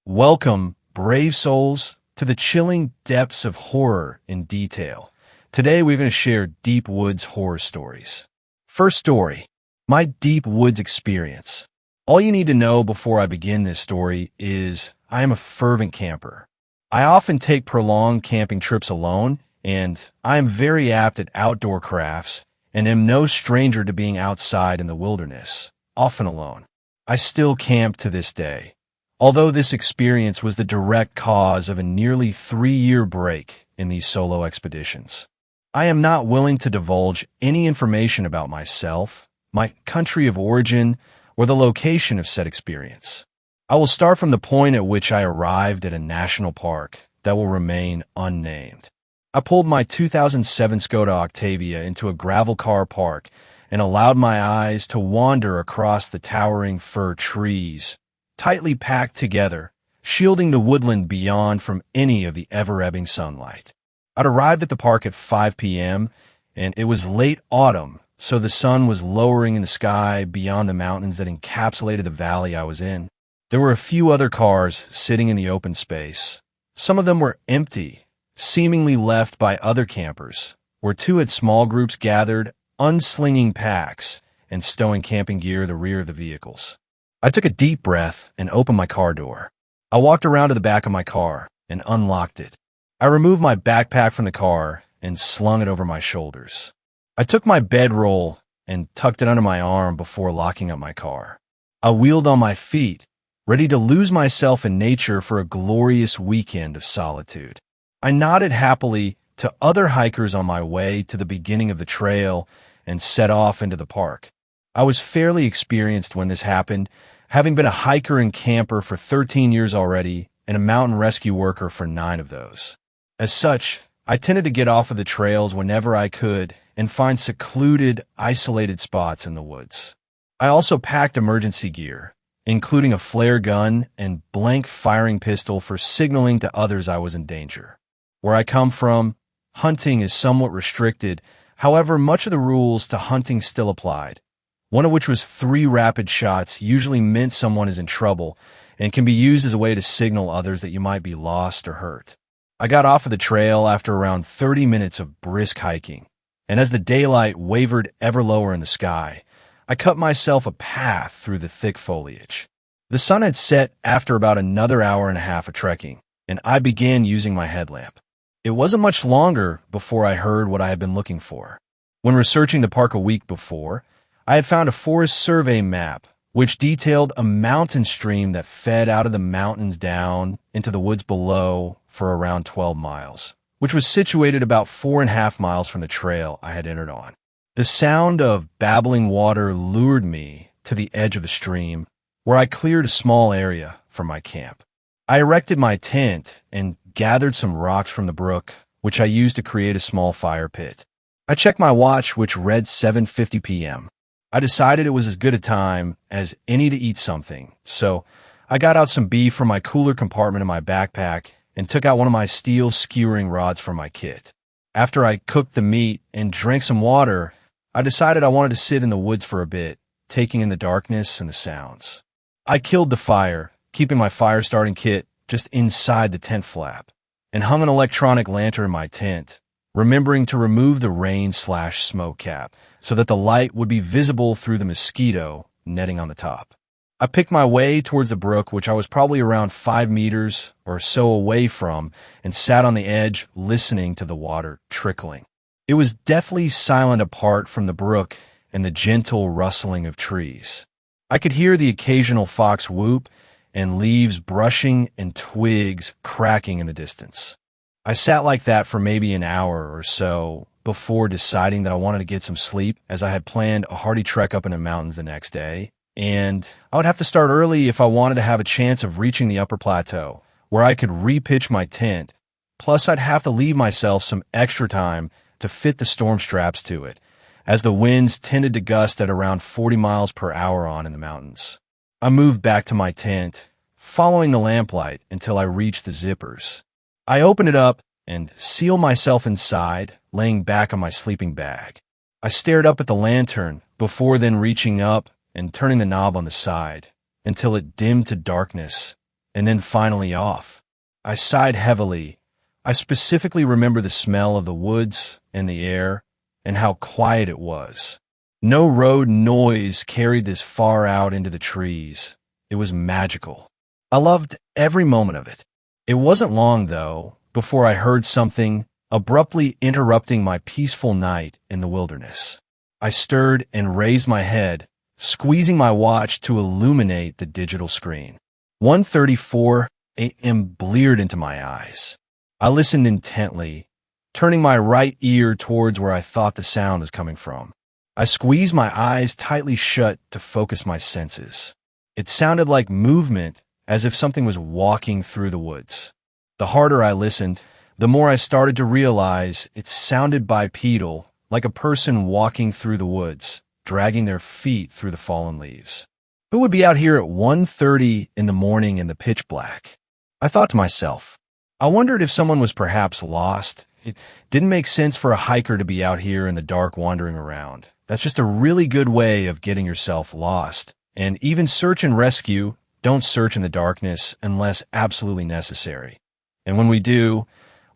Welcome, brave souls, to the chilling depths of horror in detail. Today we're going to share deep woods horror stories. First story, my deep woods experience. All you need to know before I begin this story is I am a fervent camper. I often take prolonged camping trips alone, and I am very apt at outdoor crafts and am no stranger to being outside in the wilderness, often alone. I still camp to this day. Although this experience was the direct cause of a nearly 3-year break in these solo expeditions. I am not willing to divulge any information about myself, my country of origin, or the location of said experience. I will start from the point at which I arrived at a national park that will remain unnamed. I pulled my 2007 Skoda Octavia into a gravel car park and allowed my eyes to wander across the towering fir trees, tightly packed together, shielding the woodland beyond from any of the ever-ebbing sunlight. I'd arrived at the park at 5 p.m., and it was late autumn, so the sun was lowering in the sky beyond the mountains that encapsulated the valley I was in. There were a few other cars sitting in the open space. Some of them were empty, seemingly left by other campers, where two had small groups gathered, unslinging packs and stowing camping gear at the rear of the vehicles. I took a deep breath and opened my car door. I walked around to the back of my car and unlocked it. I removed my backpack from the car and slung it over my shoulders. I took my bedroll and tucked it under my arm before locking up my car. I wheeled on my feet, ready to lose myself in nature for a glorious weekend of solitude. I nodded happily to other hikers on my way to the beginning of the trail and set off into the park. I was fairly experienced when this happened, having been a hiker and camper for 13 years already and a mountain rescue worker for 9 of those. As such, I tended to get off of the trails whenever I could and find secluded, isolated spots in the woods. I also packed emergency gear, including a flare gun and blank firing pistol for signaling to others I was in danger. Where I come from, hunting is somewhat restricted, however, much of the rules to hunting still applied. One of which was 3 rapid shots usually meant someone is in trouble and can be used as a way to signal others that you might be lost or hurt. I got off of the trail after around 30 minutes of brisk hiking, and as the daylight wavered ever lower in the sky, I cut myself a path through the thick foliage. The sun had set after about another hour and a half of trekking, and I began using my headlamp. It wasn't much longer before I heard what I had been looking for. When researching the park a week before, I had found a Forest Survey map which detailed a mountain stream that fed out of the mountains down into the woods below for around 12 miles, which was situated about 4.5 miles from the trail I had entered on. The sound of babbling water lured me to the edge of the stream, where I cleared a small area for my camp. I erected my tent and gathered some rocks from the brook, which I used to create a small fire pit. I checked my watch, which read 7:50 p.m. I decided it was as good a time as any to eat something, so I got out some beef from my cooler compartment in my backpack and took out one of my steel skewering rods from my kit. After I cooked the meat and drank some water, I decided I wanted to sit in the woods for a bit, taking in the darkness and the sounds. I killed the fire, keeping my fire starting kit just inside the tent flap, and hung an electronic lantern in my tent, remembering to remove the rain/smoke cap so that the light would be visible through the mosquito netting on the top. I picked my way towards the brook, which I was probably around 5 meters or so away from, and sat on the edge listening to the water trickling. It was deathly silent apart from the brook and the gentle rustling of trees. I could hear the occasional fox whoop and leaves brushing and twigs cracking in the distance. I sat like that for maybe an hour or so before deciding that I wanted to get some sleep, as I had planned a hearty trek up in the mountains the next day, and I would have to start early if I wanted to have a chance of reaching the upper plateau, where I could repitch my tent. Plus, I'd have to leave myself some extra time to fit the storm straps to it, as the winds tended to gust at around 40 miles per hour in the mountains. I moved back to my tent, following the lamplight until I reached the zippers. I opened it up and sealed myself inside, laying back on my sleeping bag. I stared up at the lantern before then reaching up and turning the knob on the side until it dimmed to darkness and then finally off. I sighed heavily. I specifically remember the smell of the woods and the air and how quiet it was. No road noise carried this far out into the trees. It was magical. I loved every moment of it. It wasn't long, though, before I heard something abruptly interrupting my peaceful night in the wilderness. I stirred and raised my head, squeezing my watch to illuminate the digital screen. 1:34 a.m. bleared into my eyes. I listened intently, turning my right ear towards where I thought the sound was coming from. I squeezed my eyes tightly shut to focus my senses. It sounded like movement, as if something was walking through the woods. The harder I listened, the more I started to realize it sounded bipedal, like a person walking through the woods, dragging their feet through the fallen leaves. Who would be out here at 1:30 in the morning in the pitch black? I thought to myself. I wondered if someone was perhaps lost. It didn't make sense for a hiker to be out here in the dark wandering around. That's just a really good way of getting yourself lost. And even search and rescue, don't search in the darkness unless absolutely necessary. And when we do,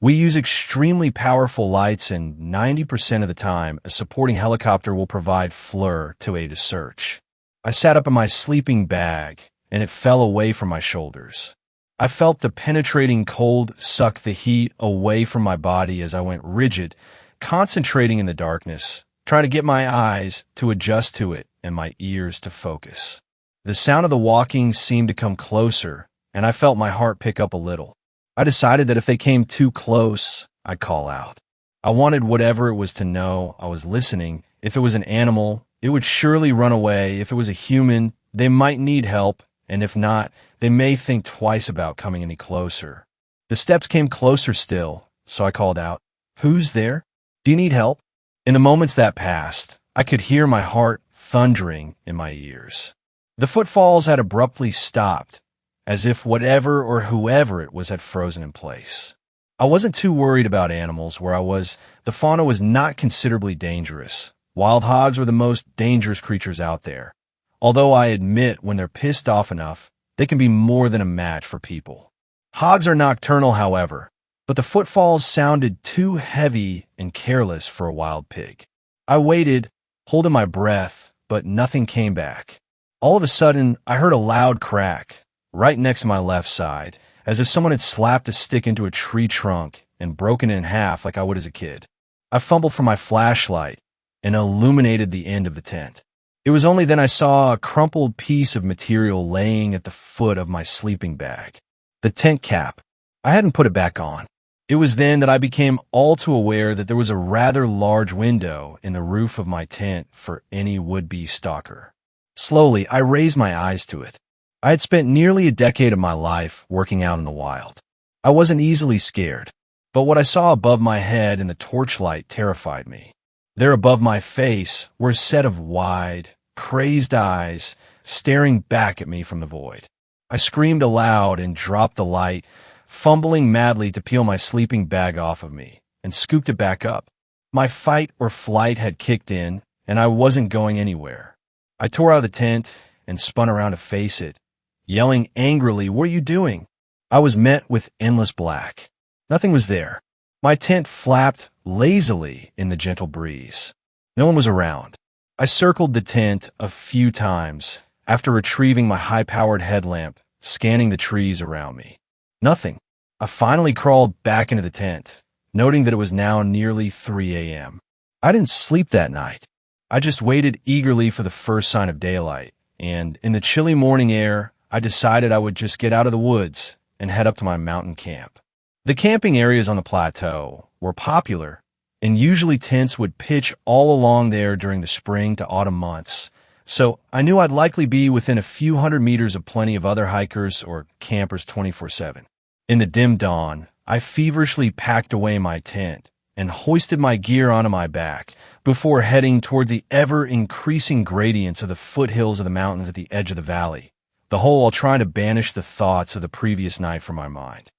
we use extremely powerful lights, and 90% of the time, a supporting helicopter will provide FLIR to aid a search. I sat up in my sleeping bag, and it fell away from my shoulders. I felt the penetrating cold suck the heat away from my body as I went rigid, concentrating in the darkness, trying to get my eyes to adjust to it and my ears to focus. The sound of the walking seemed to come closer, and I felt my heart pick up a little. I decided that if they came too close, I'd call out. I wanted whatever it was to know I was listening. If it was an animal, it would surely run away. If it was a human, they might need help, and if not, they may think twice about coming any closer. The steps came closer still, so I called out, "Who's there? Do you need help?" In the moments that passed, I could hear my heart thundering in my ears. The footfalls had abruptly stopped, as if whatever or whoever it was had frozen in place. I wasn't too worried about animals where I was. The fauna was not considerably dangerous. Wild hogs are the most dangerous creatures out there. Although I admit when they're pissed off enough, they can be more than a match for people. Hogs are nocturnal, however, but the footfalls sounded too heavy and careless for a wild pig. I waited, holding my breath, but nothing came back. All of a sudden, I heard a loud crack, right next to my left side, as if someone had slapped a stick into a tree trunk and broken it in half like I would as a kid. I fumbled for my flashlight and illuminated the end of the tent. It was only then I saw a crumpled piece of material laying at the foot of my sleeping bag. The tent cap. I hadn't put it back on. It was then that I became all too aware that there was a rather large window in the roof of my tent for any would-be stalker. Slowly, I raised my eyes to it. I had spent nearly a decade of my life working out in the wild. I wasn't easily scared, but what I saw above my head in the torchlight terrified me. There above my face were a set of wide, crazed eyes staring back at me from the void. I screamed aloud and dropped the light, fumbling madly to peel my sleeping bag off of me, and scooped it back up. My fight or flight had kicked in, and I wasn't going anywhere. I tore out of the tent and spun around to face it, yelling angrily, "What are you doing?" I was met with endless black. Nothing was there. My tent flapped lazily in the gentle breeze. No one was around. I circled the tent a few times after retrieving my high-powered headlamp, scanning the trees around me. Nothing. I finally crawled back into the tent, noting that it was now nearly 3 a.m. I didn't sleep that night. I just waited eagerly for the first sign of daylight, and in the chilly morning air, I decided I would just get out of the woods and head up to my mountain camp. The camping areas on the plateau were popular, and usually tents would pitch all along there during the spring to autumn months, so I knew I'd likely be within a few hundred meters of plenty of other hikers or campers 24/7. In the dim dawn, I feverishly packed away my tent and hoisted my gear onto my back before heading toward the ever-increasing gradients of the foothills of the mountains at the edge of the valley, the whole while trying to banish the thoughts of the previous night from my mind.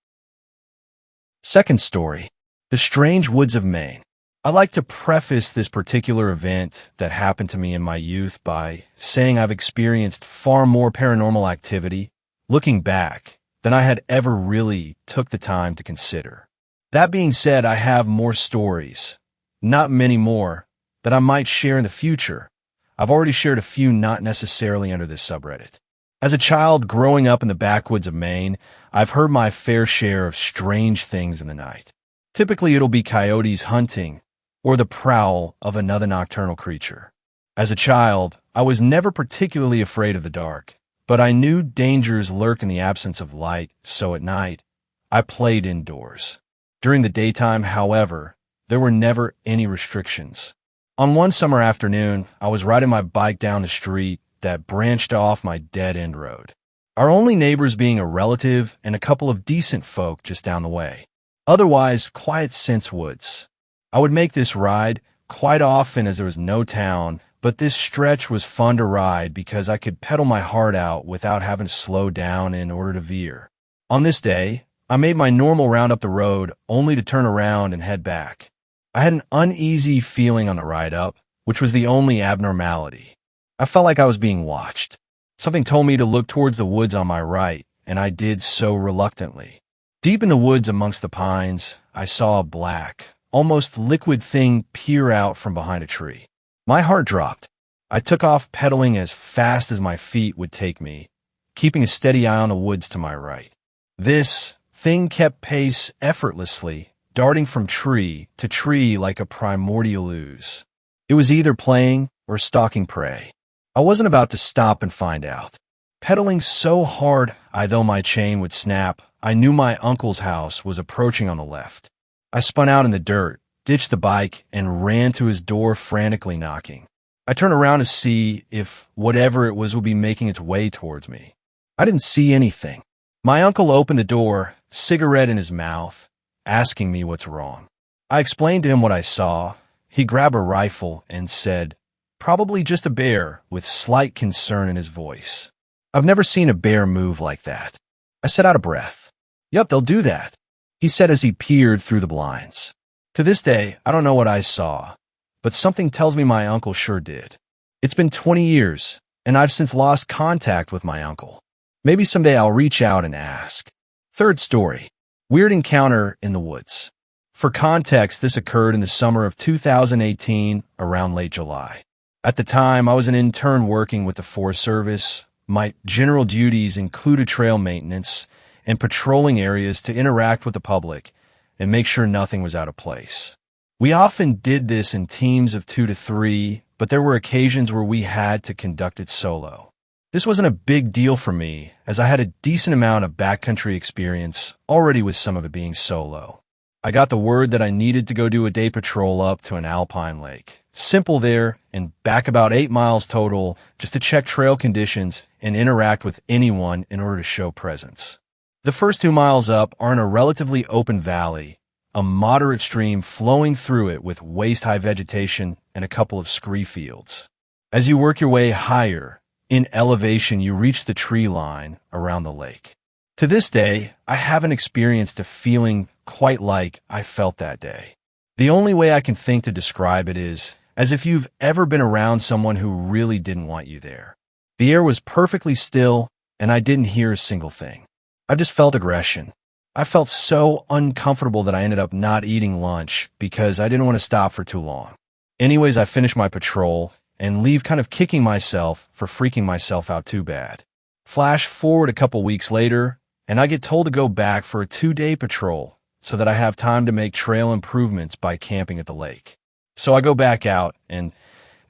Second story, the strange woods of Maine. I like to preface this particular event that happened to me in my youth by saying I've experienced far more paranormal activity, looking back, than I had ever really took the time to consider. That being said, I have more stories, not many more, that I might share in the future. I've already shared a few not necessarily under this subreddit. As a child growing up in the backwoods of Maine, I've heard my fair share of strange things in the night. Typically, it'll be coyotes hunting or the prowl of another nocturnal creature. As a child, I was never particularly afraid of the dark, but I knew dangers lurked in the absence of light, so at night, I played indoors. During the daytime, however, there were never any restrictions. On one summer afternoon, I was riding my bike down the street that branched off my dead-end road. Our only neighbors being a relative and a couple of decent folk just down the way. Otherwise, quiet Sense woods. I would make this ride quite often as there was no town, but this stretch was fun to ride because I could pedal my heart out without having to slow down in order to veer. On this day, I made my normal round up the road only to turn around and head back. I had an uneasy feeling on the ride up, which was the only abnormality. I felt like I was being watched. Something told me to look towards the woods on my right, and I did so reluctantly. Deep in the woods amongst the pines, I saw a black, almost liquid thing peer out from behind a tree. My heart dropped. I took off pedaling as fast as my feet would take me, keeping a steady eye on the woods to my right. This thing kept pace effortlessly, darting from tree to tree like a primordial ooze. It was either playing or stalking prey. I wasn't about to stop and find out. Pedaling so hard, though my chain would snap, I knew my uncle's house was approaching on the left. I spun out in the dirt, ditched the bike, and ran to his door, frantically knocking. I turned around to see if whatever it was would be making its way towards me. I didn't see anything. My uncle opened the door, cigarette in his mouth, asking me what's wrong. I explained to him what I saw. He grabbed a rifle and said, "Probably just a bear," with slight concern in his voice. I've never seen a bear move like that. I said out of breath. "Yup, they'll do that," he said as he peered through the blinds. To this day, I don't know what I saw, but something tells me my uncle sure did. It's been 20 years, and I've since lost contact with my uncle. Maybe someday I'll reach out and ask. Third story. Weird encounter in the woods. For context, this occurred in the summer of 2018, around late July. At the time, I was an intern working with the Forest Service. My general duties included trail maintenance and patrolling areas to interact with the public and make sure nothing was out of place. We often did this in teams of 2 to 3, but there were occasions where we had to conduct it solo. This wasn't a big deal for me, as I had a decent amount of backcountry experience, already with some of it being solo. I got the word that I needed to go do a day patrol up to an alpine lake. Simple there, and back about 8 miles total, just to check trail conditions and interact with anyone in order to show presence. The first 2 miles up are in a relatively open valley, a moderate stream flowing through it with waist-high vegetation and a couple of scree fields. As you work your way higher, in elevation, you reach the tree line around the lake. To this day, I haven't experienced a feeling quite like I felt that day. The only way I can think to describe it is as if you've ever been around someone who really didn't want you there. The air was perfectly still, and I didn't hear a single thing. I just felt aggression. I felt so uncomfortable that I ended up not eating lunch because I didn't want to stop for too long. Anyways, I finished my patrol and leave kind of kicking myself for freaking myself out too bad. Flash forward a couple weeks later, and I get told to go back for a 2-day patrol so that I have time to make trail improvements by camping at the lake. So I go back out, and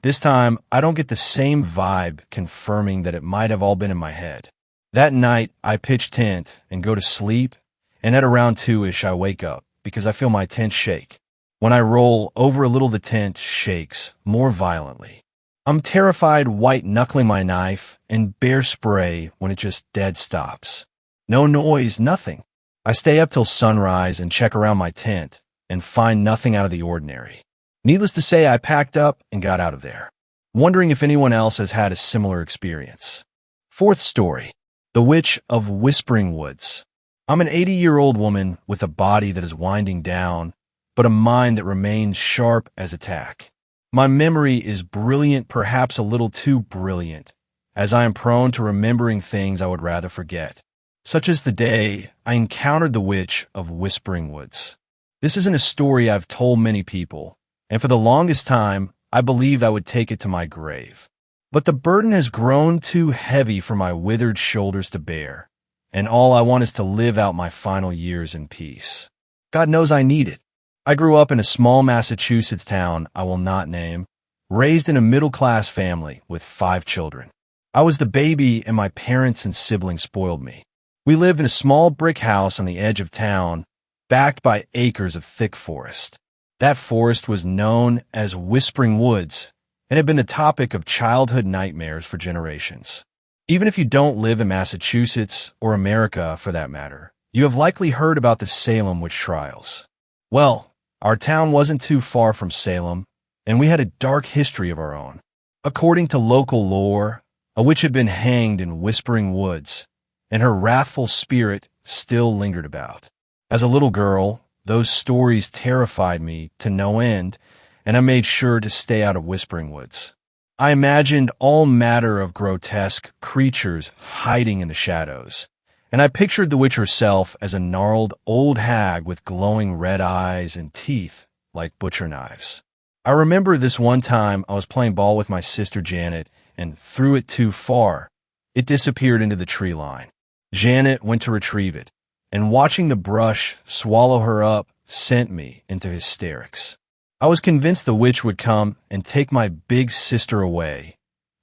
this time I don't get the same vibe confirming that it might have all been in my head. That night, I pitch tent and go to sleep, and at around 2-ish I wake up because I feel my tent shake. When I roll over a little, the tent shakes more violently. I'm terrified, white-knuckling my knife, and bear spray when it just dead stops. No noise, nothing. I stay up till sunrise and check around my tent and find nothing out of the ordinary. Needless to say, I packed up and got out of there, wondering if anyone else has had a similar experience. Fourth story. The Witch of Whispering Woods. I'm an 80-year-old woman with a body that is winding down, but a mind that remains sharp as a tack. My memory is brilliant, perhaps a little too brilliant, as I am prone to remembering things I would rather forget. such as the day I encountered the witch of Whispering Woods. This isn't a story I've told many people, and for the longest time, I believed I would take it to my grave. But the burden has grown too heavy for my withered shoulders to bear, and all I want is to live out my final years in peace. God knows I need it. I grew up in a small Massachusetts town I will not name, raised in a middle-class family with 5 children. I was the baby, and my parents and siblings spoiled me. We lived in a small brick house on the edge of town, backed by acres of thick forest. That forest was known as Whispering Woods and had been the topic of childhood nightmares for generations. Even if you don't live in Massachusetts or America for that matter, you have likely heard about the Salem witch trials. Well, our town wasn't too far from Salem, and we had a dark history of our own. According to local lore, a witch had been hanged in Whispering Woods, and her wrathful spirit still lingered about. As a little girl, those stories terrified me to no end, and I made sure to stay out of Whispering Woods. I imagined all manner of grotesque creatures hiding in the shadows, and I pictured the witch herself as a gnarled old hag with glowing red eyes and teeth like butcher knives. I remember this one time I was playing ball with my sister Janet and threw it too far. It disappeared into the tree line. Janet went to retrieve it, and watching the brush swallow her up sent me into hysterics. I was convinced the witch would come and take my big sister away,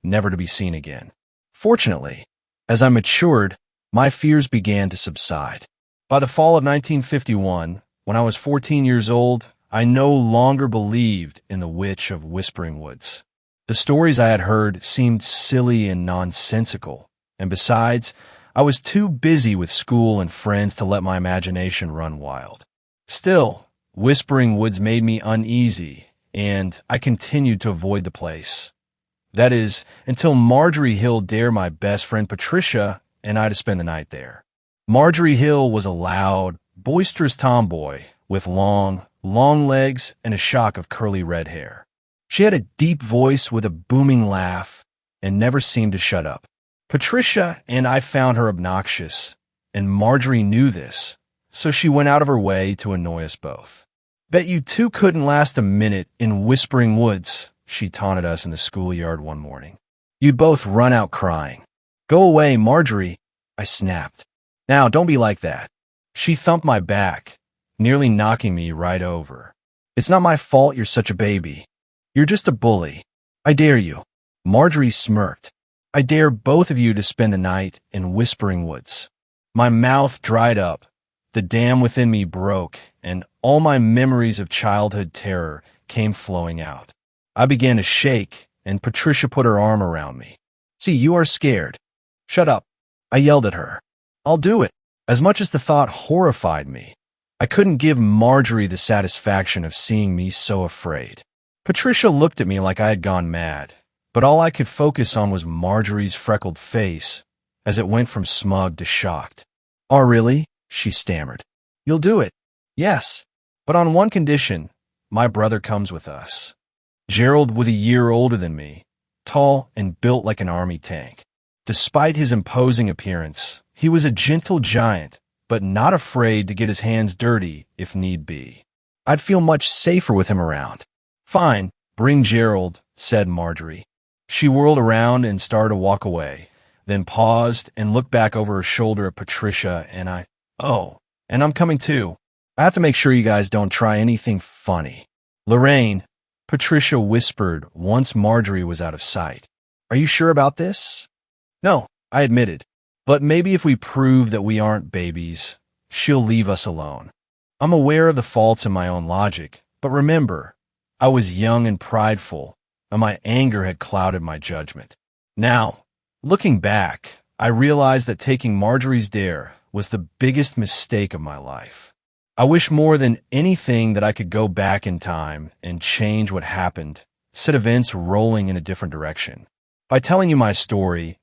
never to be seen again. Fortunately, as I matured, my fears began to subside. By the fall of 1951, when I was 14 years old, I no longer believed in the witch of Whispering Woods. The stories I had heard seemed silly and nonsensical, and besides, I was too busy with school and friends to let my imagination run wild. Still, Whispering Woods made me uneasy, and I continued to avoid the place. That is, until Marjorie Hill dared my best friend Patricia and I to spend the night there. Marjorie Hill was a loud, boisterous tomboy with long legs and a shock of curly red hair. She had a deep voice with a booming laugh and never seemed to shut up. Patricia and I found her obnoxious, and Marjorie knew this, so she went out of her way to annoy us both. Bet you two couldn't last a minute in Whispering Woods, she taunted us in the schoolyard one morning. You'd both run out crying. Go away, Marjorie, I snapped. Now, don't be like that. She thumped my back, nearly knocking me right over. It's not my fault you're such a baby. You're just a bully. I dare you. Marjorie smirked. I dare both of you to spend the night in Whispering Woods. My mouth dried up, the dam within me broke, and all my memories of childhood terror came flowing out. I began to shake, and Patricia put her arm around me. See, you are scared. Shut up. I yelled at her. I'll do it. As much as the thought horrified me, I couldn't give Marjorie the satisfaction of seeing me so afraid. Patricia looked at me like I had gone mad, but all I could focus on was Marjorie's freckled face as it went from smug to shocked. Oh, really? She stammered. You'll do it? Yes, but on one condition. My brother comes with us. Gerald was a year older than me, tall and built like an army tank. Despite his imposing appearance, he was a gentle giant, but not afraid to get his hands dirty if need be. I'd feel much safer with him around. Fine, bring Gerald, said Marjorie. She whirled around and started to walk away, then paused and looked back over her shoulder at Patricia and I. Oh, and I'm coming too. I have to make sure you guys don't try anything funny. Lorraine, Patricia whispered once Marjorie was out of sight. Are you sure about this? No, I admitted. But maybe if we prove that we aren't babies, she'll leave us alone. I'm aware of the faults in my own logic, but remember, I was young and prideful, and my anger had clouded my judgment. Now, looking back, I realized that taking Marjorie's dare was the biggest mistake of my life. I wish more than anything that I could go back in time and change what happened, set events rolling in a different direction. By telling you my story,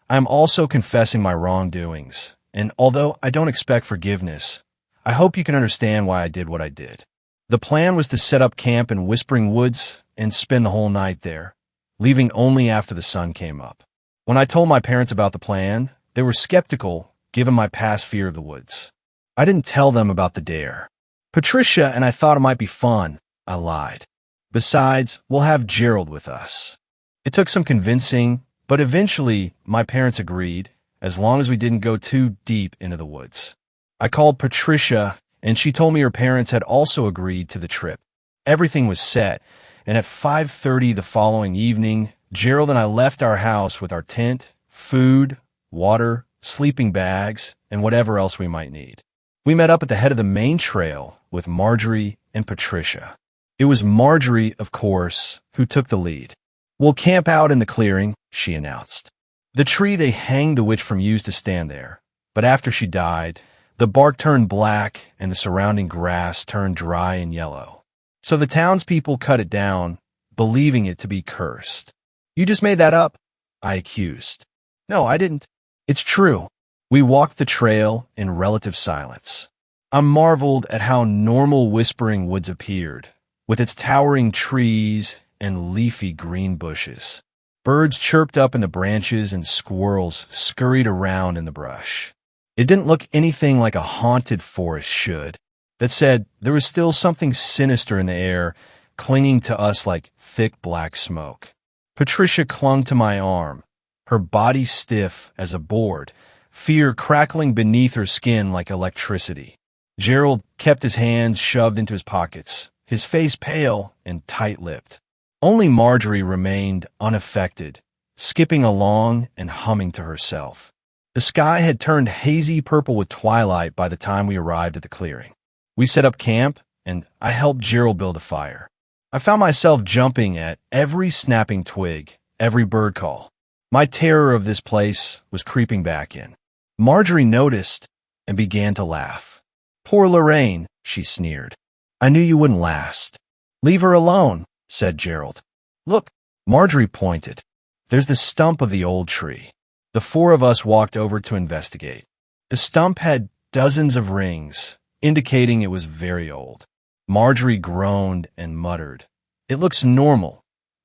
I am also confessing my wrongdoings, and although I don't expect forgiveness, I hope you can understand why I did what I did. The plan was to set up camp in Whispering Woods and spend the whole night there, leaving only after the sun came up. When I told my parents about the plan, they were skeptical, given my past fear of the woods. I didn't tell them about the dare. Patricia and I thought it might be fun. I lied. Besides, we'll have Gerald with us. It took some convincing, but eventually my parents agreed, as long as we didn't go too deep into the woods. I called Patricia, and she told me her parents had also agreed to the trip. Everything was set, and at 5:30 the following evening, Gerald and I left our house with our tent, food, water, sleeping bags, and whatever else we might need. We met up at the head of the main trail with Marjorie and Patricia. It was Marjorie, of course, who took the lead. "We'll camp out in the clearing," she announced. The tree they hanged the witch from used to stand there, but after she died, the bark turned black and the surrounding grass turned dry and yellow. So the townspeople cut it down, believing it to be cursed. "You just made that up?" I accused. "No, I didn't. It's true." We walked the trail in relative silence. I marveled at how normal Whispering Woods appeared, with its towering trees and leafy green bushes. Birds chirped up in the branches and squirrels scurried around in the brush. It didn't look anything like a haunted forest should. That said, there was still something sinister in the air, clinging to us like thick black smoke. Patricia clung to my arm, her body stiff as a board, fear crackling beneath her skin like electricity. Gerald kept his hands shoved into his pockets, his face pale and tight-lipped. Only Marjorie remained unaffected, skipping along and humming to herself. The sky had turned hazy purple with twilight by the time we arrived at the clearing. We set up camp, and I helped Gerald build a fire. I found myself jumping at every snapping twig, every bird call. My terror of this place was creeping back in. Marjorie noticed and began to laugh. "Poor Lorraine," she sneered. "I knew you wouldn't last." "Leave her alone," said Gerald. "Look," Marjorie pointed. "There's the stump of the old tree." The four of us walked over to investigate. The stump had dozens of rings, indicating it was very old. Marjorie groaned and muttered, "It looks normal.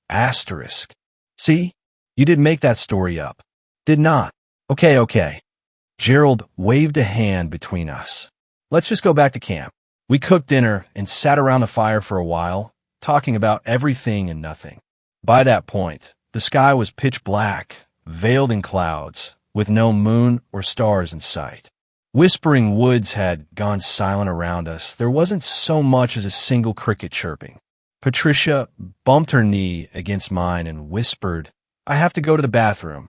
Asterisk. See? You did make that story up." "Did not." Okay. Gerald waved a hand between us. "Let's just go back to camp." We cooked dinner and sat around the fire for a while, talking about everything and nothing. By that point, the sky was pitch black, veiled in clouds, with no moon or stars in sight. Whispering Woods had gone silent around us. There wasn't so much as a single cricket chirping. Patricia bumped her knee against mine and whispered, "I have to go to the bathroom."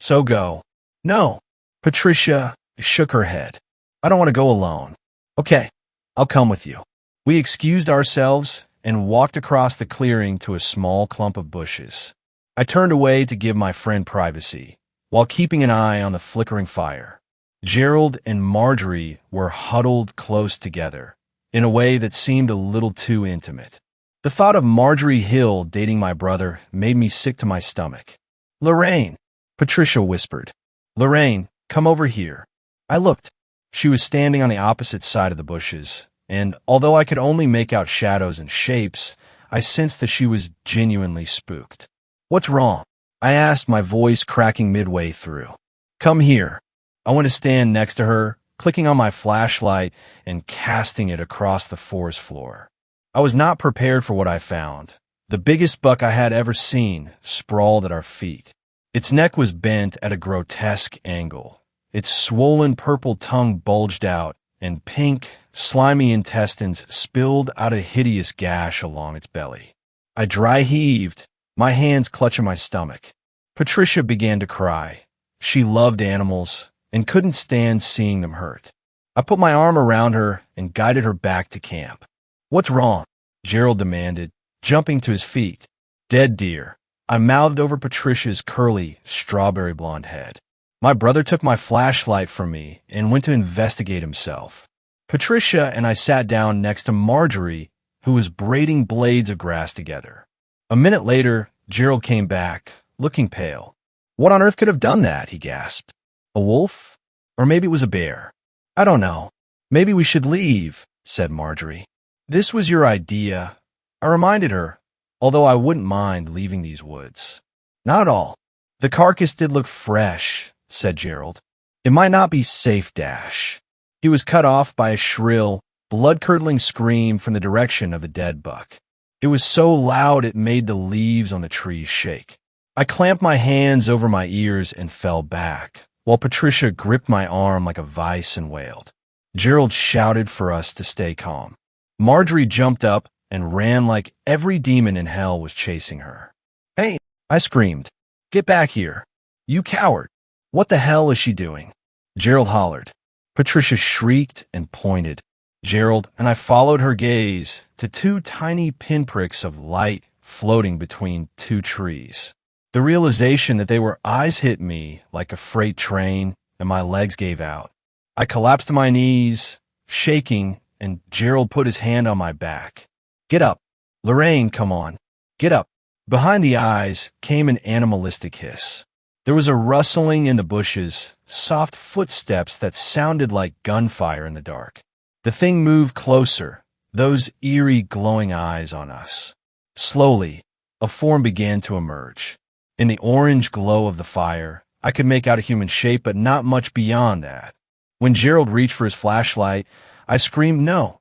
"So go." "No." Patricia shook her head. "I don't want to go alone." "Okay, I'll come with you." We excused ourselves and walked across the clearing to a small clump of bushes. I turned away to give my friend privacy, while keeping an eye on the flickering fire. Gerald and Marjorie were huddled close together, in a way that seemed a little too intimate. The thought of Marjorie Hill dating my brother made me sick to my stomach. "Lorraine," Patricia whispered. "Lorraine, come over here." I looked. She was standing on the opposite side of the bushes, and although I could only make out shadows and shapes, I sensed that she was genuinely spooked. "What's wrong?" I asked, my voice cracking midway through. "Come here." I went to stand next to her, clicking on my flashlight and casting it across the forest floor. I was not prepared for what I found. The biggest buck I had ever seen sprawled at our feet. Its neck was bent at a grotesque angle. Its swollen purple tongue bulged out, and pink, slimy intestines spilled out a hideous gash along its belly. I dry heaved, my hands clutching my stomach. Patricia began to cry. She loved animals and couldn't stand seeing them hurt. I put my arm around her and guided her back to camp. "What's wrong?" Gerald demanded, jumping to his feet. "Dead deer," I mouthed over Patricia's curly, strawberry blonde head. My brother took my flashlight from me and went to investigate himself. Patricia and I sat down next to Marjorie, who was braiding blades of grass together. A minute later, Gerald came back, looking pale. "What on earth could have done that?" he gasped. "A wolf? Or maybe it was a bear. I don't know. Maybe we should leave," said Marjorie. "This was your idea," I reminded her, although I wouldn't mind leaving these woods. "Not at all. The carcass did look fresh," said Gerald. It might not be safe, Dash. He was cut off by a shrill, blood-curdling scream from the direction of the dead buck. It was so loud it made the leaves on the trees shake. I clamped my hands over my ears and fell back, while Patricia gripped my arm like a vice and wailed. Gerald shouted for us to stay calm. Marjorie jumped up and ran like every demon in hell was chasing her. "Hey!" I screamed. "Get back here! You coward! What the hell is she doing?" Gerald hollered. Patricia shrieked and pointed. Gerald and I followed her gaze to two tiny pinpricks of light floating between two trees. The realization that they were eyes hit me like a freight train, and my legs gave out. I collapsed to my knees, shaking, and Gerald put his hand on my back. "Get up. Lorraine, come on. Get up." Behind the eyes came an animalistic hiss. There was a rustling in the bushes, soft footsteps that sounded like gunfire in the dark. The thing moved closer, those eerie glowing eyes on us. Slowly, a form began to emerge. In the orange glow of the fire, I could make out a human shape, but not much beyond that. When Gerald reached for his flashlight, I screamed no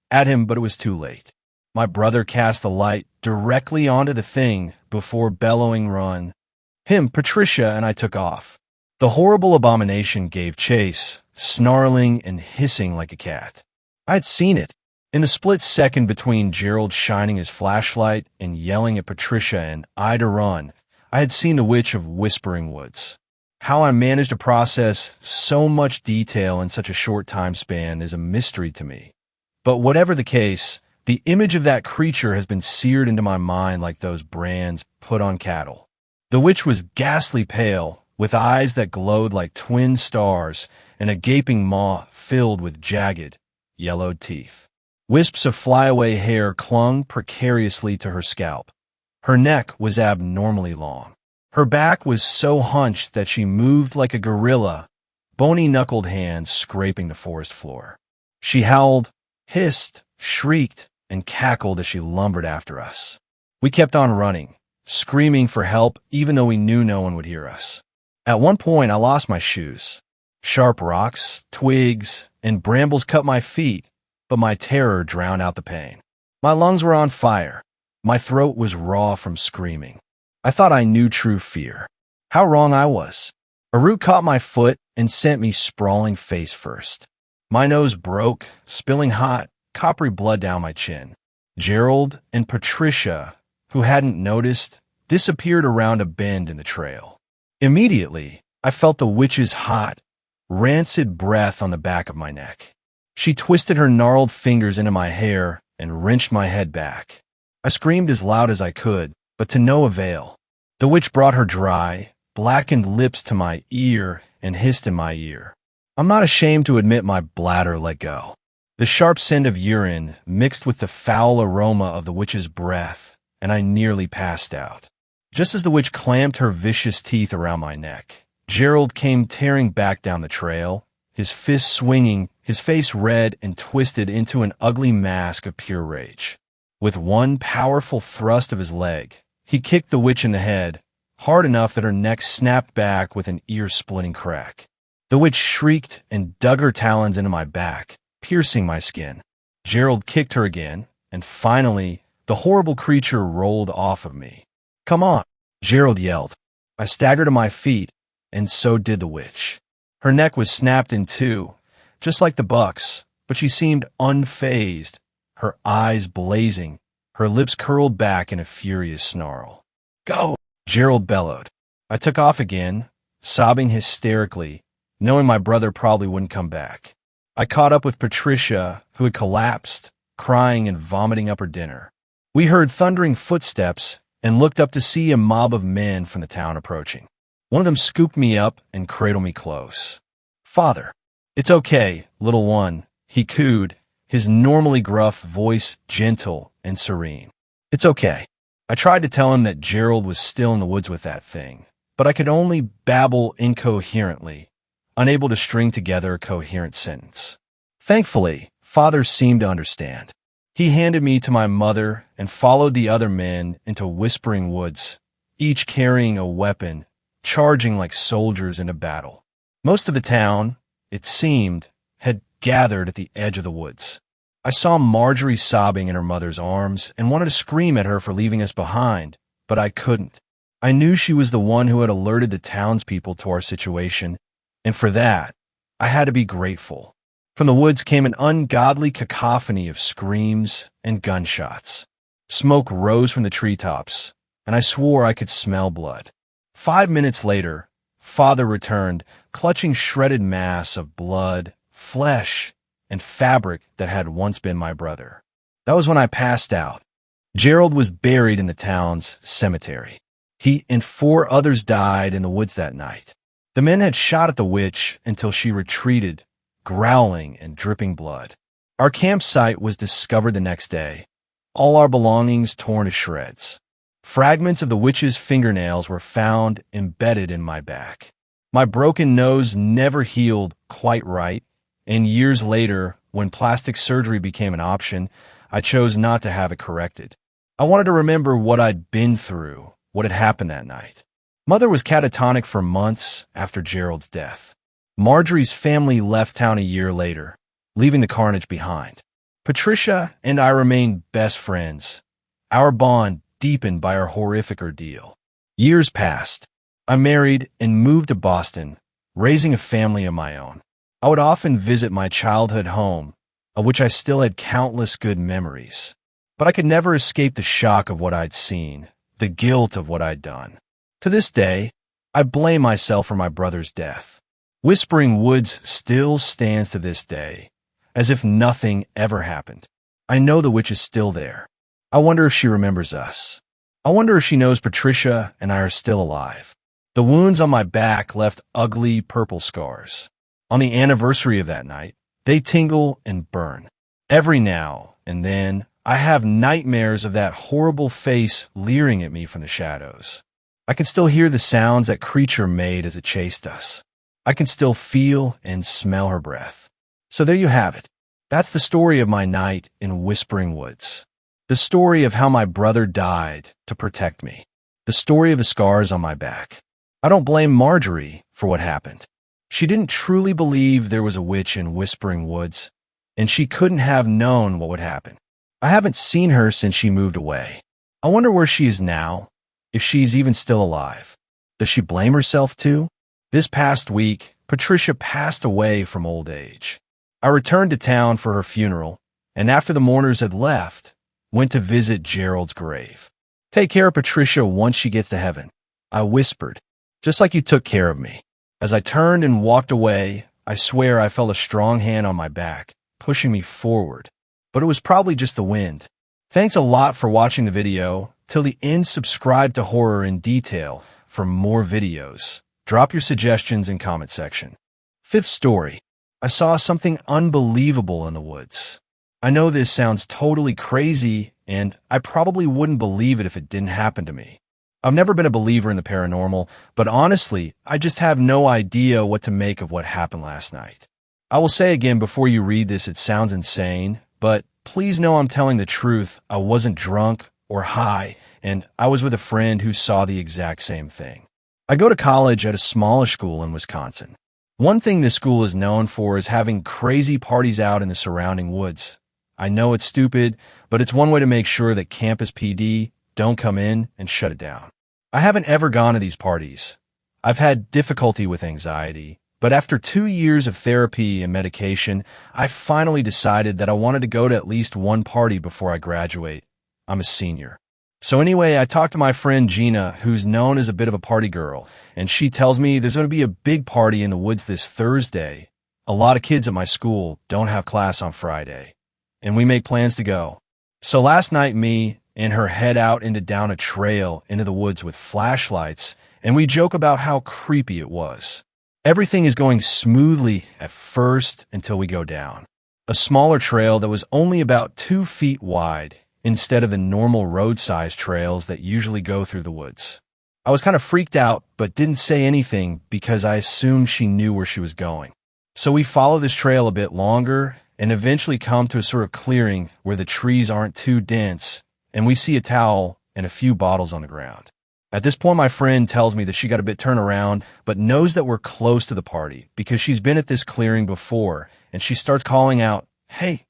at him, but it was too late. My brother cast the light directly onto the thing before bellowing run. Him, Patricia, and I took off. The horrible abomination gave chase, snarling and hissing like a cat. I had seen it. In the split second between Gerald shining his flashlight and yelling at Patricia and I to run, I had seen the Witch of Whispering Woods. How I managed to process so much detail in such a short time span is a mystery to me. But whatever the case, the image of that creature has been seared into my mind like those brands put on cattle. The witch was ghastly pale, with eyes that glowed like twin stars and a gaping maw filled with jagged, yellowed teeth. Wisps of flyaway hair clung precariously to her scalp. Her neck was abnormally long. Her back was so hunched that she moved like a gorilla, bony-knuckled hands scraping the forest floor. She howled, hissed, shrieked, and cackled as she lumbered after us. We kept on running, screaming for help even though we knew no one would hear us. At one point, I lost my shoes. Sharp rocks, twigs, and brambles cut my feet, but my terror drowned out the pain. My lungs were on fire. My throat was raw from screaming. I thought I knew true fear. How wrong I was. A root caught my foot and sent me sprawling face first. My nose broke, spilling hot, coppery blood down my chin. Gerald and Patricia, who hadn't noticed, disappeared around a bend in the trail. Immediately, I felt the witch's hot, rancid breath on the back of my neck. She twisted her gnarled fingers into my hair and wrenched my head back. I screamed as loud as I could, but to no avail. The witch brought her dry, blackened lips to my ear and hissed in my ear. I'm not ashamed to admit my bladder let go. The sharp scent of urine mixed with the foul aroma of the witch's breath, and I nearly passed out. Just as the witch clamped her vicious teeth around my neck, Gerald came tearing back down the trail, his fists swinging, his face red and twisted into an ugly mask of pure rage. With one powerful thrust of his leg, he kicked the witch in the head, hard enough that her neck snapped back with an ear-splitting crack. The witch shrieked and dug her talons into my back, piercing my skin. Gerald kicked her again, and finally, the horrible creature rolled off of me. "Come on," Gerald yelled. I staggered to my feet, and so did the witch. Her neck was snapped in two, just like the buck's, but she seemed unfazed, her eyes blazing, her lips curled back in a furious snarl. "Go!" Gerald bellowed. I took off again, sobbing hysterically, knowing my brother probably wouldn't come back. I caught up with Patricia, who had collapsed, crying and vomiting up her dinner. We heard thundering footsteps and looked up to see a mob of men from the town approaching. One of them scooped me up and cradled me close. "Father." "It's okay, little one," he cooed, his normally gruff voice gentle and serene. "It's okay." I tried to tell him that Gerald was still in the woods with that thing, but I could only babble incoherently, unable to string together a coherent sentence. Thankfully, Father seemed to understand. He handed me to my mother and followed the other men into Whispering Woods, each carrying a weapon, charging like soldiers into battle. Most of the town, it seemed, had gathered at the edge of the woods. I saw Marjorie sobbing in her mother's arms and wanted to scream at her for leaving us behind, but I couldn't. I knew she was the one who had alerted the townspeople to our situation, and for that, I had to be grateful. From the woods came an ungodly cacophony of screams and gunshots. Smoke rose from the treetops, and I swore I could smell blood. 5 minutes later, Father returned, clutching shredded mass of blood, flesh, and fabric that had once been my brother. That was when I passed out. Gerald was buried in the town's cemetery. He and 4 others died in the woods that night. The men had shot at the witch until she retreated, growling and dripping blood. Our campsite was discovered the next day, all our belongings torn to shreds. Fragments of the witch's fingernails were found embedded in my back. My broken nose never healed quite right, and years later, when plastic surgery became an option, I chose not to have it corrected. I wanted to remember what I'd been through, what had happened that night. Mother was catatonic for months after Gerald's death. Marjorie's family left town a year later, leaving the carnage behind. Patricia and I remained best friends, our bond deepened by our horrific ordeal. Years passed. I married and moved to Boston, raising a family of my own. I would often visit my childhood home, of which I still had countless good memories. But I could never escape the shock of what I'd seen, the guilt of what I'd done. To this day, I blame myself for my brother's death. Whispering Woods still stands to this day, as if nothing ever happened. I know the witch is still there. I wonder if she remembers us. I wonder if she knows Patricia and I are still alive. The wounds on my back left ugly purple scars. On the anniversary of that night, they tingle and burn. Every now and then, I have nightmares of that horrible face leering at me from the shadows. I can still hear the sounds that creature made as it chased us. I can still feel and smell her breath. So there you have it. That's the story of my night in Whispering Woods. The story of how my brother died to protect me. The story of the scars on my back. I don't blame Marjorie for what happened. She didn't truly believe there was a witch in Whispering Woods, and she couldn't have known what would happen. I haven't seen her since she moved away. I wonder where she is now, if she's even still alive. Does she blame herself too? This past week, Patricia passed away from old age. I returned to town for her funeral, and after the mourners had left, went to visit Gerald's grave. Take care of Patricia once she gets to heaven, I whispered, just like you took care of me. As I turned and walked away, I swear I felt a strong hand on my back, pushing me forward. But it was probably just the wind. Thanks a lot for watching the video. Till the end, subscribe to Horror in Detail for more videos. Drop your suggestions in comment section. 5th story. I saw something unbelievable in the woods. I know this sounds totally crazy, and I probably wouldn't believe it if it didn't happen to me. I've never been a believer in the paranormal, but honestly, I just have no idea what to make of what happened last night. I will say again before you read this, it sounds insane, but please know I'm telling the truth. I wasn't drunk or high, and I was with a friend who saw the exact same thing. I go to college at a smallish school in Wisconsin. One thing this school is known for is having crazy parties out in the surrounding woods. I know it's stupid, but it's one way to make sure that campus PD don't come in and shut it down. I haven't ever gone to these parties. I've had difficulty with anxiety, but after 2 years of therapy and medication, I finally decided that I wanted to go to at least one party before I graduate. I'm a senior. So anyway, I talked to my friend Gina, who's known as a bit of a party girl, and she tells me there's going to be a big party in the woods this Thursday. A lot of kids at my school don't have class on Friday, and we make plans to go. So last night, me and her head out down a trail into the woods with flashlights, and we joke about how creepy it was. Everything is going smoothly at first until we go down. A smaller trail that was only about 2 feet wide instead of the normal road-sized trails that usually go through the woods. I was kind of freaked out, but didn't say anything because I assumed she knew where she was going. So we follow this trail a bit longer and eventually come to a sort of clearing where the trees aren't too dense, and we see a towel and a few bottles on the ground. At this point, my friend tells me that she got a bit turned around, but knows that we're close to the party because she's been at this clearing before, and she starts calling out, "Hey,"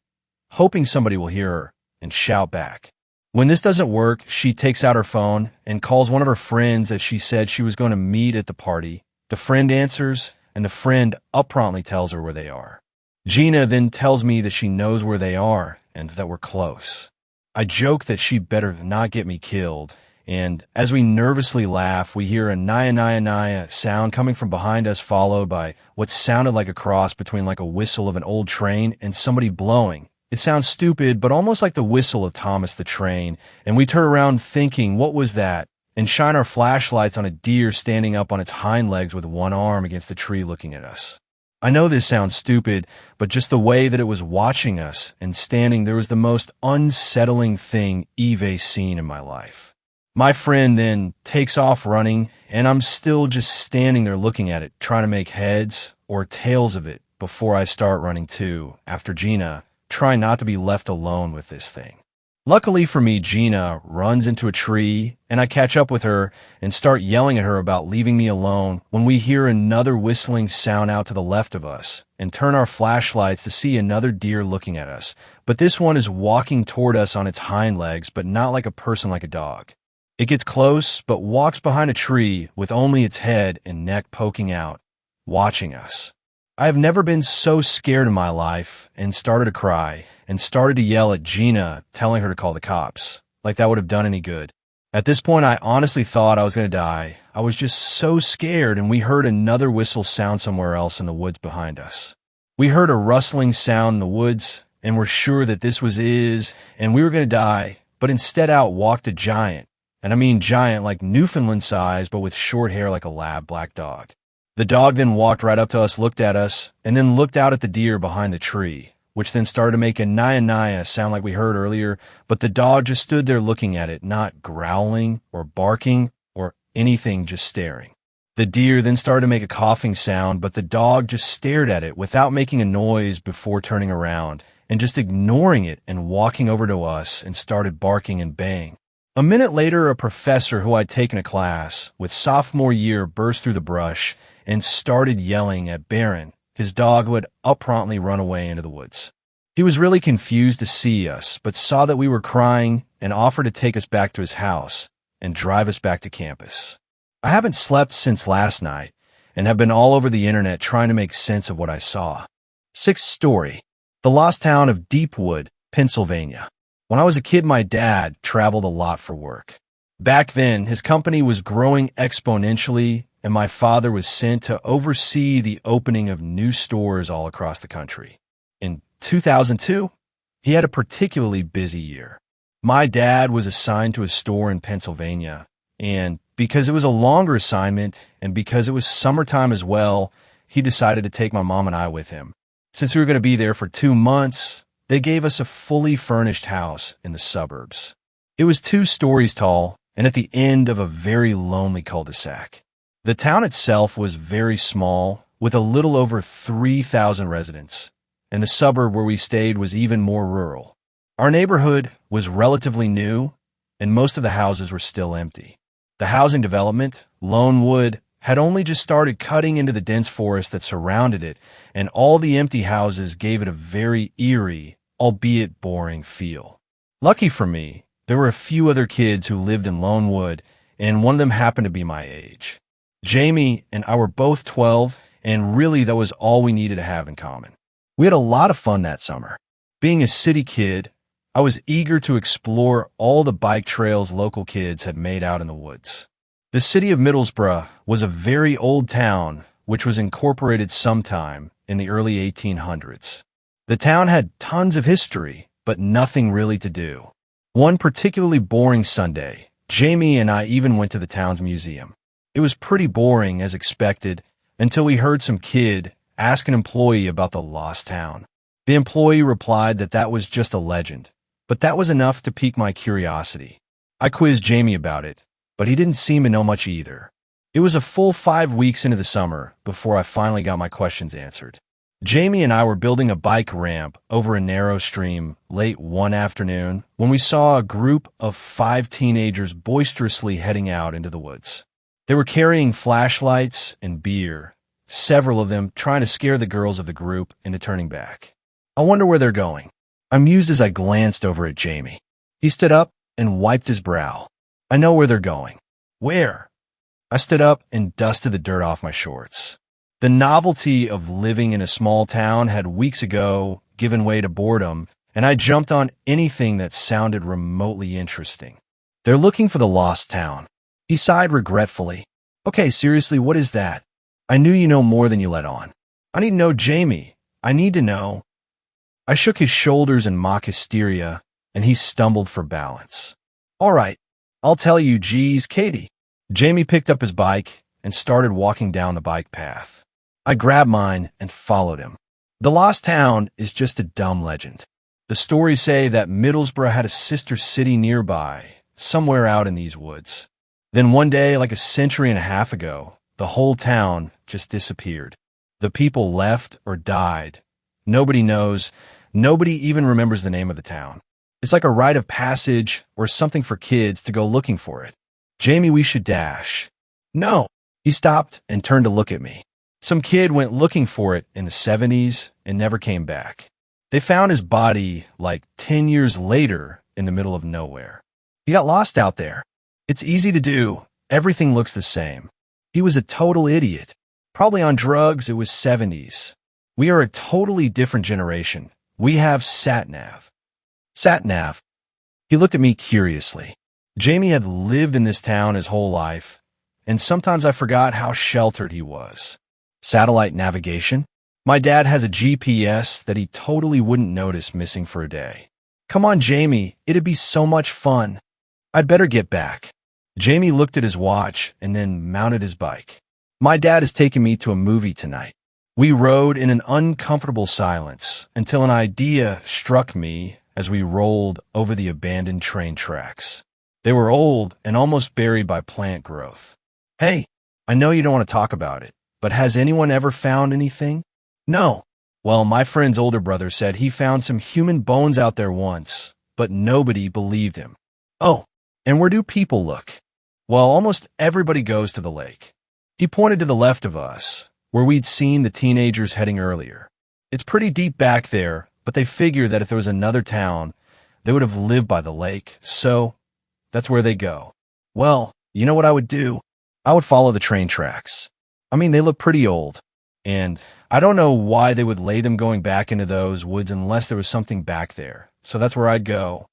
hoping somebody will hear her and shout back. When this doesn't work, she takes out her phone and calls one of her friends that she said she was going to meet at the party. The friend answers, and the friend uppromptly tells her where they are. Gina then tells me that she knows where they are and that we're close. I joke that she better not get me killed, and as we nervously laugh, we hear a naya naya naya sound coming from behind us, followed by what sounded like a cross between like a whistle of an old train and somebody blowing. It sounds stupid, but almost like the whistle of Thomas the Train, and we turn around thinking, what was that? And shine our flashlights on a deer standing up on its hind legs with one arm against the tree looking at us. I know this sounds stupid, but just the way that it was watching us and standing there was the most unsettling thing I've seen in my life. My friend then takes off running, and I'm still just standing there looking at it, trying to make heads or tails of it before I start running too, after Gina, trying not to be left alone with this thing. Luckily for me, Gina runs into a tree, and I catch up with her and start yelling at her about leaving me alone when we hear another whistling sound out to the left of us and turn our flashlights to see another deer looking at us, but this one is walking toward us on its hind legs, but not like a person, like a dog. It gets close, but walks behind a tree with only its head and neck poking out, watching us. I have never been so scared in my life and started to cry and started to yell at Gina, telling her to call the cops, like that would have done any good. At this point, I honestly thought I was going to die. I was just so scared, and we heard another whistle sound somewhere else in the woods behind us. We heard a rustling sound in the woods, and were sure that this was and we were going to die, but instead out walked a giant. And I mean giant like Newfoundland size, but with short hair like a lab black dog. The dog then walked right up to us, looked at us, and then looked out at the deer behind the tree, which then started to make a naya naya sound like we heard earlier, but the dog just stood there looking at it, not growling or barking or anything, just staring. The deer then started to make a coughing sound, but the dog just stared at it without making a noise before turning around and just ignoring it and walking over to us and started barking and baying. A minute later, a professor who I'd taken a class with sophomore year burst through the brush and started yelling at Baron, his dog, who had promptly run away into the woods. He was really confused to see us, but saw that we were crying and offered to take us back to his house and drive us back to campus. I haven't slept since last night and have been all over the internet trying to make sense of what I saw. Sixth story: the lost town of Deepwood, Pennsylvania. When I was a kid, my dad traveled a lot for work. Back then, his company was growing exponentially, and my father was sent to oversee the opening of new stores all across the country. In 2002, he had a particularly busy year. My dad was assigned to a store in Pennsylvania, and because it was a longer assignment and because it was summertime as well, he decided to take my mom and I with him. Since we were going to be there for 2 months, they gave us a fully furnished house in the suburbs. It was 2 stories tall and at the end of a very lonely cul-de-sac. The town itself was very small, with a little over 3,000 residents, and the suburb where we stayed was even more rural. Our neighborhood was relatively new, and most of the houses were still empty. The housing development, Lonewood, had only just started cutting into the dense forest that surrounded it, and all the empty houses gave it a very eerie, albeit boring feel. Lucky for me, there were a few other kids who lived in Lonewood, and one of them happened to be my age. Jamie and I were both 12, and really that was all we needed to have in common. We had a lot of fun that summer. Being a city kid, I was eager to explore all the bike trails local kids had made out in the woods. The city of Middlesbrough was a very old town which was incorporated sometime in the early 1800s. The town had tons of history, but nothing really to do. One particularly boring Sunday, Jamie and I even went to the town's museum. It was pretty boring, as expected, until we heard some kid ask an employee about the lost town. The employee replied that that was just a legend, but that was enough to pique my curiosity. I quizzed Jamie about it, but he didn't seem to know much either. It was a full 5 weeks into the summer before I finally got my questions answered. Jamie and I were building a bike ramp over a narrow stream late one afternoon when we saw a group of 5 teenagers boisterously heading out into the woods. They were carrying flashlights and beer, several of them trying to scare the girls of the group into turning back. I wonder where they're going. I mused as I glanced over at Jamie. He stood up and wiped his brow. I know where they're going. Where? I stood up and dusted the dirt off my shorts. The novelty of living in a small town had weeks ago given way to boredom, and I jumped on anything that sounded remotely interesting. They're looking for the lost town. He sighed regretfully. Okay, seriously, what is that? I knew you know more than you let on. I need to know, Jamie. I need to know. I shook his shoulders in mock hysteria, and he stumbled for balance. All right, I'll tell you, geez, Katie. Jamie picked up his bike and started walking down the bike path. I grabbed mine and followed him. The lost town is just a dumb legend. The stories say that Middlesbrough had a sister city nearby, somewhere out in these woods. Then one day, like a century and a half ago, the whole town just disappeared. The people left or died. Nobody knows. Nobody even remembers the name of the town. It's like a rite of passage or something for kids to go looking for it. Jamie, we should dash. No. He stopped and turned to look at me. Some kid went looking for it in the 70s and never came back. They found his body like 10 years later in the middle of nowhere. He got lost out there. It's easy to do. Everything looks the same. He was a total idiot. Probably on drugs. It was 70s. We are a totally different generation. We have sat-nav. Sat-nav. He looked at me curiously. Jamie had lived in this town his whole life, and sometimes I forgot how sheltered he was. Satellite navigation? My dad has a GPS that he totally wouldn't notice missing for a day. Come on, Jamie, it'd be so much fun. I'd better get back. Jamie looked at his watch and then mounted his bike. My dad is taking me to a movie tonight. We rode in an uncomfortable silence until an idea struck me as we rolled over the abandoned train tracks. They were old and almost buried by plant growth. Hey, I know you don't want to talk about it, but has anyone ever found anything? No. Well, my friend's older brother said he found some human bones out there once, but nobody believed him. Oh, and where do people look? Well, almost everybody goes to the lake. He pointed to the left of us, where we'd seen the teenagers heading earlier. It's pretty deep back there, but they figured that if there was another town, they would have lived by the lake, so that's where they go. Well, you know what I would do? I would follow the train tracks. I mean, they look pretty old, and I don't know why they would lay them going back into those woods unless there was something back there, so that's where I'd go.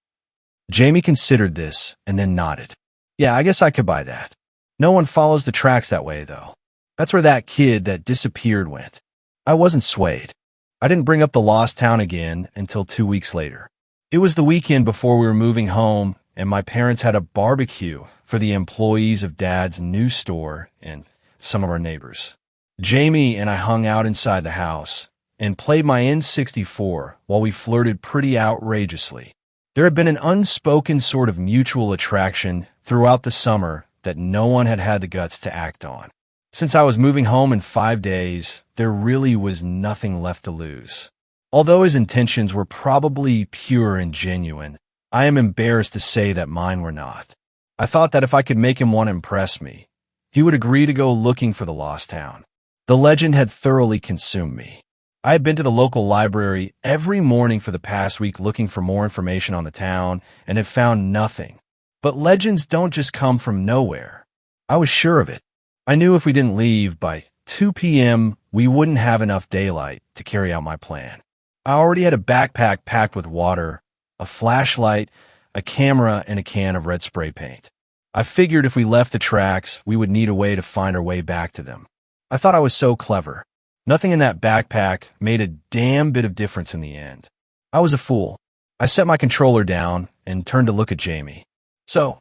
Jamie considered this and then nodded. Yeah, I guess I could buy that. No one follows the tracks that way, though. That's where that kid that disappeared went. I wasn't swayed. I didn't bring up the lost town again until 2 weeks later. It was the weekend before we were moving home, and my parents had a barbecue for the employees of Dad's new store and some of our neighbors. Jamie and I hung out inside the house and played my N64 while we flirted pretty outrageously. There had been an unspoken sort of mutual attraction throughout the summer that no one had had the guts to act on. Since I was moving home in 5 days, there really was nothing left to lose. Although his intentions were probably pure and genuine, I am embarrassed to say that mine were not. I thought that if I could make him want to impress me, he would agree to go looking for the lost town. The legend had thoroughly consumed me. I had been to the local library every morning for the past week looking for more information on the town and had found nothing. But legends don't just come from nowhere. I was sure of it. I knew if we didn't leave by 2 p.m., we wouldn't have enough daylight to carry out my plan. I already had a backpack packed with water, a flashlight, a camera, and a can of red spray paint. I figured if we left the tracks, we would need a way to find our way back to them. I thought I was so clever. Nothing in that backpack made a damn bit of difference in the end. I was a fool. I set my controller down and turned to look at Jamie. So,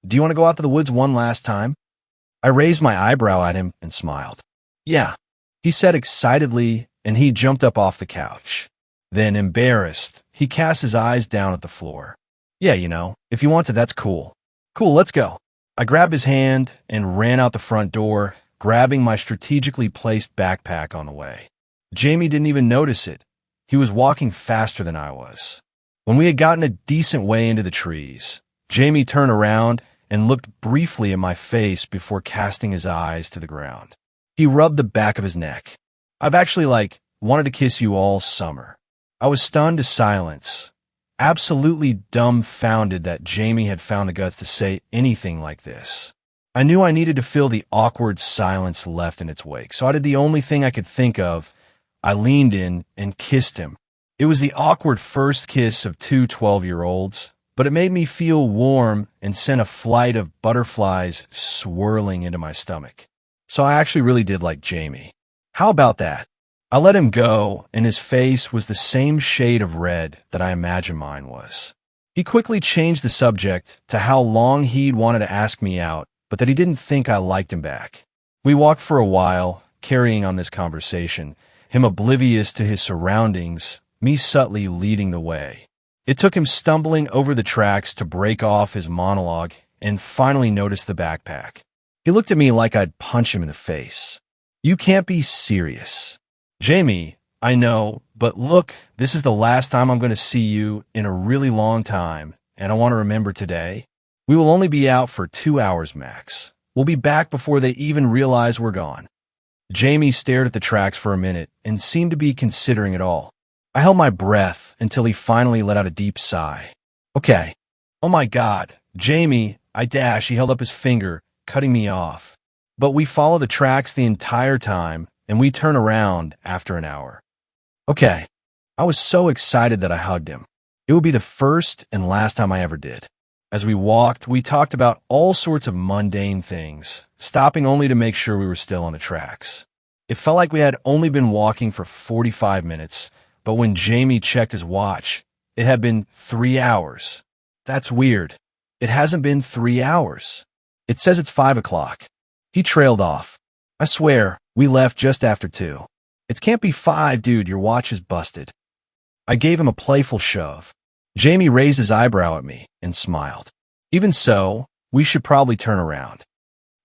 do you want to go out to the woods one last time? I raised my eyebrow at him and smiled. Yeah, he said excitedly, and he jumped up off the couch. Then, embarrassed, he cast his eyes down at the floor. Yeah, you know, if you want to, that's cool. Cool, let's go. I grabbed his hand and ran out the front door, grabbing my strategically placed backpack on the way. Jamie didn't even notice it. He was walking faster than I was. When we had gotten a decent way into the trees, Jamie turned around and looked briefly at my face before casting his eyes to the ground. He rubbed the back of his neck. I've actually, wanted to kiss you all summer. I was stunned to silence, absolutely dumbfounded that Jamie had found the guts to say anything like this. I knew I needed to fill the awkward silence left in its wake, so I did the only thing I could think of. I leaned in and kissed him. It was the awkward first kiss of two 12-year-olds, but it made me feel warm and sent a flight of butterflies swirling into my stomach. So I actually really did like Jamie. How about that? I let him go, and his face was the same shade of red that I imagined mine was. He quickly changed the subject to how long he'd wanted to ask me out, but that he didn't think I liked him back. We walked for a while, carrying on this conversation, him oblivious to his surroundings, me subtly leading the way. It took him stumbling over the tracks to break off his monologue and finally notice the backpack. He looked at me like I'd punch him in the face. You can't be serious. Jamie, I know, but look, this is the last time I'm going to see you in a really long time, and I want to remember today. We will only be out for 2 hours max. We'll be back before they even realize we're gone. Jamie stared at the tracks for a minute and seemed to be considering it all. I held my breath until he finally let out a deep sigh. Okay. Oh my God. Jamie, he held up his finger, cutting me off. But we followed the tracks the entire time, and we turned around after an hour. Okay. I was so excited that I hugged him. It would be the first and last time I ever did. As we walked, we talked about all sorts of mundane things, stopping only to make sure we were still on the tracks. It felt like we had only been walking for 45 minutes, but when Jamie checked his watch, it had been 3 hours. That's weird. It hasn't been 3 hours. It says it's 5 o'clock. He trailed off. I swear, we left just after 2. It can't be 5, dude, your watch is busted. I gave him a playful shove. Jamie raised his eyebrow at me and smiled. Even so, we should probably turn around.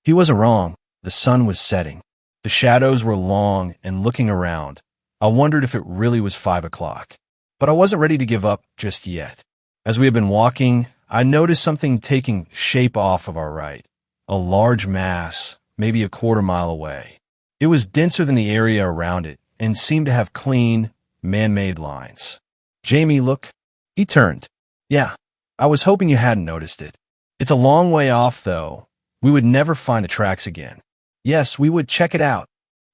He wasn't wrong. The sun was setting. The shadows were long, and looking around, I wondered if it really was 5 o'clock. But I wasn't ready to give up just yet. As we had been walking, I noticed something taking shape off of our right. A large mass, maybe a quarter mile away. It was denser than the area around it and seemed to have clean, man-made lines. Jamie, look. He turned. Yeah, I was hoping you hadn't noticed it. It's a long way off, though. We would never find the tracks again. Yes, we would check it out.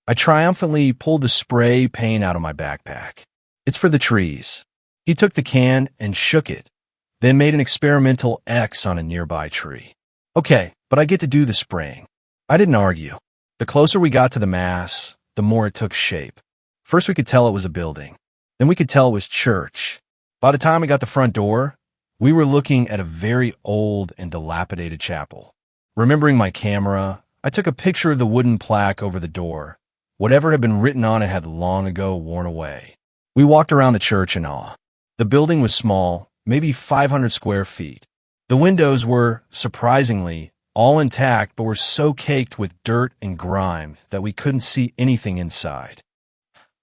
I triumphantly pulled the spray paint out of my backpack. It's for the trees. He took the can and shook it, then made an experimental X on a nearby tree. Okay, but I get to do the spraying. I didn't argue. The closer we got to the mass, the more it took shape. First we could tell it was a building. Then we could tell it was church. By the time we got to the front door, we were looking at a very old and dilapidated chapel. Remembering my camera, I took a picture of the wooden plaque over the door. Whatever had been written on it had long ago worn away. We walked around the church in awe. The building was small, maybe 500 square feet. The windows were, surprisingly, all intact but were so caked with dirt and grime that we couldn't see anything inside.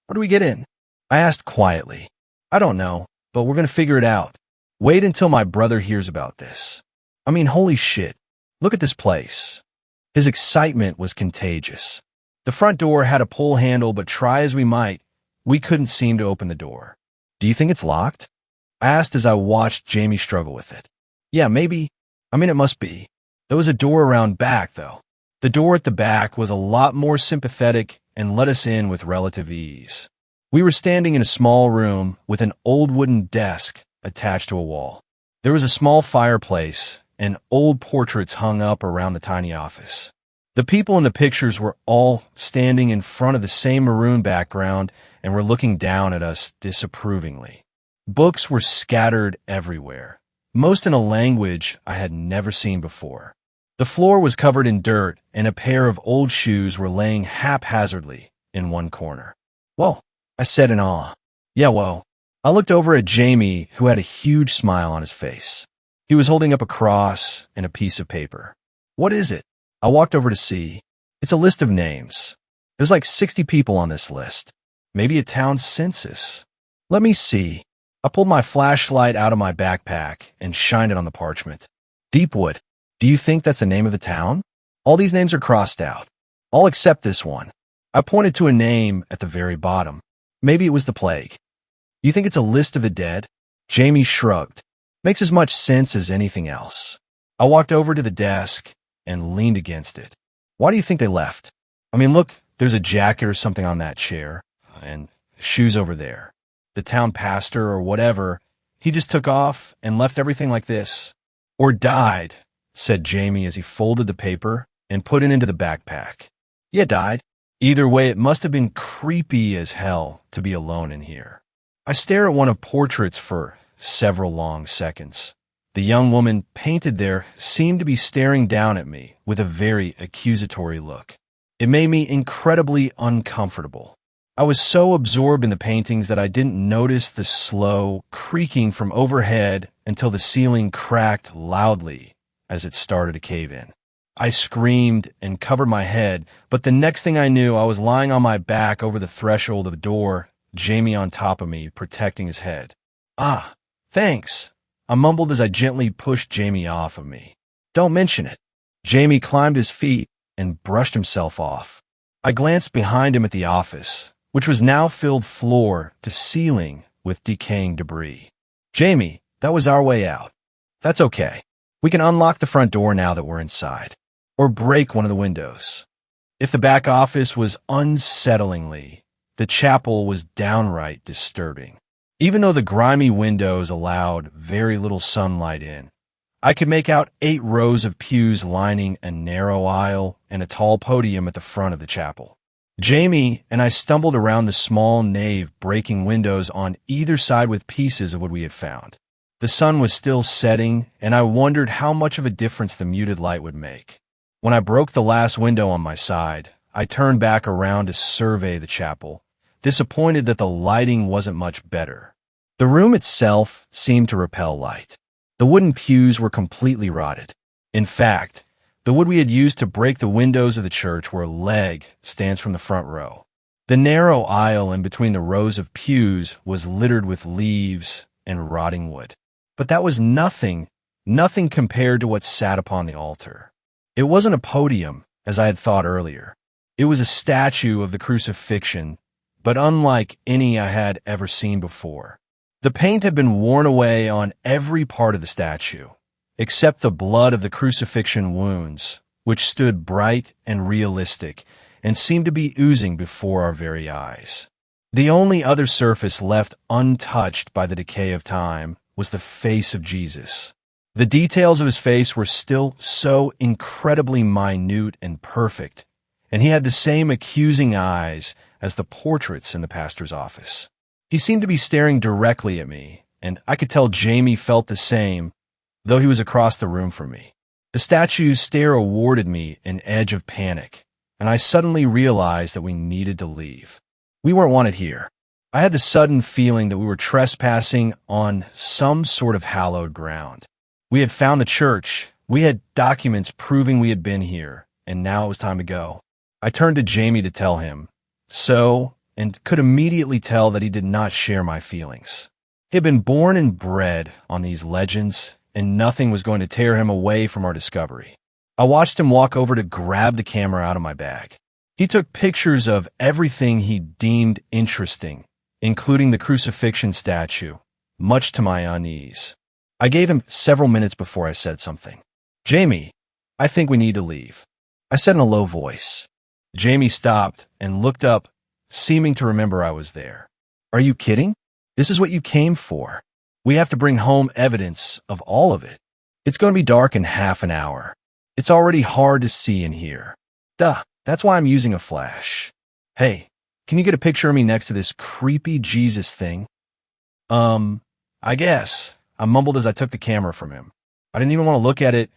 Where do we get in? I asked quietly. I don't know, but we're going to figure it out. Wait until my brother hears about this. I mean, holy shit. Look at this place. His excitement was contagious. The front door had a pull handle, but try as we might, we couldn't seem to open the door. Do you think it's locked? I asked as I watched Jamie struggle with it. Yeah, maybe. I mean, it must be. There was a door around back, though. The door at the back was a lot more sympathetic and let us in with relative ease. We were standing in a small room with an old wooden desk attached to a wall. There was a small fireplace and old portraits hung up around the tiny office. The people in the pictures were all standing in front of the same maroon background and were looking down at us disapprovingly. Books were scattered everywhere, most in a language I had never seen before. The floor was covered in dirt, and a pair of old shoes were laying haphazardly in one corner. Whoa, I said in awe. Yeah, whoa. I looked over at Jamie, who had a huge smile on his face. He was holding up a cross and a piece of paper. What is it? I walked over to see. It's a list of names. There's like 60 people on this list. Maybe a town census. Let me see. I pulled my flashlight out of my backpack and shined it on the parchment. Deepwood. Do you think that's the name of the town? All these names are crossed out. All except this one. I pointed to a name at the very bottom. Maybe it was the plague. You think it's a list of the dead? Jamie shrugged. Makes as much sense as anything else. I walked over to the desk and leaned against it. Why do you think they left? I mean, look, there's a jacket or something on that chair, and shoes over there. The town pastor or whatever, he just took off and left everything like this. Or died, said Jamie as he folded the paper and put it into the backpack. Yeah, died. Either way, it must have been creepy as hell to be alone in here. I stare at one of portraits for several long seconds. The young woman painted there seemed to be staring down at me with a very accusatory look. It made me incredibly uncomfortable. I was so absorbed in the paintings that I didn't notice the slow creaking from overhead until the ceiling cracked loudly as it started to cave in. I screamed and covered my head, but the next thing I knew, I was lying on my back over the threshold of the door, Jamie on top of me, protecting his head. Ah, thanks, I mumbled as I gently pushed Jamie off of me. Don't mention it. Jamie climbed his feet and brushed himself off. I glanced behind him at the office, which was now filled floor to ceiling with decaying debris. Jamie, that was our way out. That's okay. We can unlock the front door now that we're inside. Or break one of the windows. If the back office was unsettlingly, the chapel was downright disturbing. Even though the grimy windows allowed very little sunlight in, I could make out 8 rows of pews lining a narrow aisle and a tall podium at the front of the chapel. Jamie and I stumbled around the small nave, breaking windows on either side with pieces of what we had found. The sun was still setting, and I wondered how much of a difference the muted light would make. When I broke the last window on my side, I turned back around to survey the chapel, disappointed that the lighting wasn't much better. The room itself seemed to repel light. The wooden pews were completely rotted. In fact, the wood we had used to break the windows of the church where a leg stands from the front row. The narrow aisle in between the rows of pews was littered with leaves and rotting wood. But that was nothing compared to what sat upon the altar. It wasn't a podium, as I had thought earlier. It was a statue of the crucifixion, but unlike any I had ever seen before. The paint had been worn away on every part of the statue, except the blood of the crucifixion wounds, which stood bright and realistic and seemed to be oozing before our very eyes. The only other surface left untouched by the decay of time was the face of Jesus. The details of his face were still so incredibly minute and perfect, and he had the same accusing eyes as the portraits in the pastor's office. He seemed to be staring directly at me, and I could tell Jamie felt the same, though he was across the room from me. The statue's stare awarded me an edge of panic, and I suddenly realized that we needed to leave. We weren't wanted here. I had the sudden feeling that we were trespassing on some sort of hallowed ground. We had found the church, we had documents proving we had been here, and now it was time to go. I turned to Jamie to tell him so, and could immediately tell that he did not share my feelings. He had been born and bred on these legends, and nothing was going to tear him away from our discovery. I watched him walk over to grab the camera out of my bag. He took pictures of everything he deemed interesting, including the crucifixion statue, much to my unease. I gave him several minutes before I said something. Jamie, I think we need to leave, I said in a low voice. Jamie stopped and looked up, seeming to remember I was there. Are you kidding? This is what you came for. We have to bring home evidence of all of it. It's going to be dark in half an hour. It's already hard to see in here. Duh, that's why I'm using a flash. Hey, can you get a picture of me next to this creepy Jesus thing? I guess, I mumbled as I took the camera from him. I didn't even want to look at it,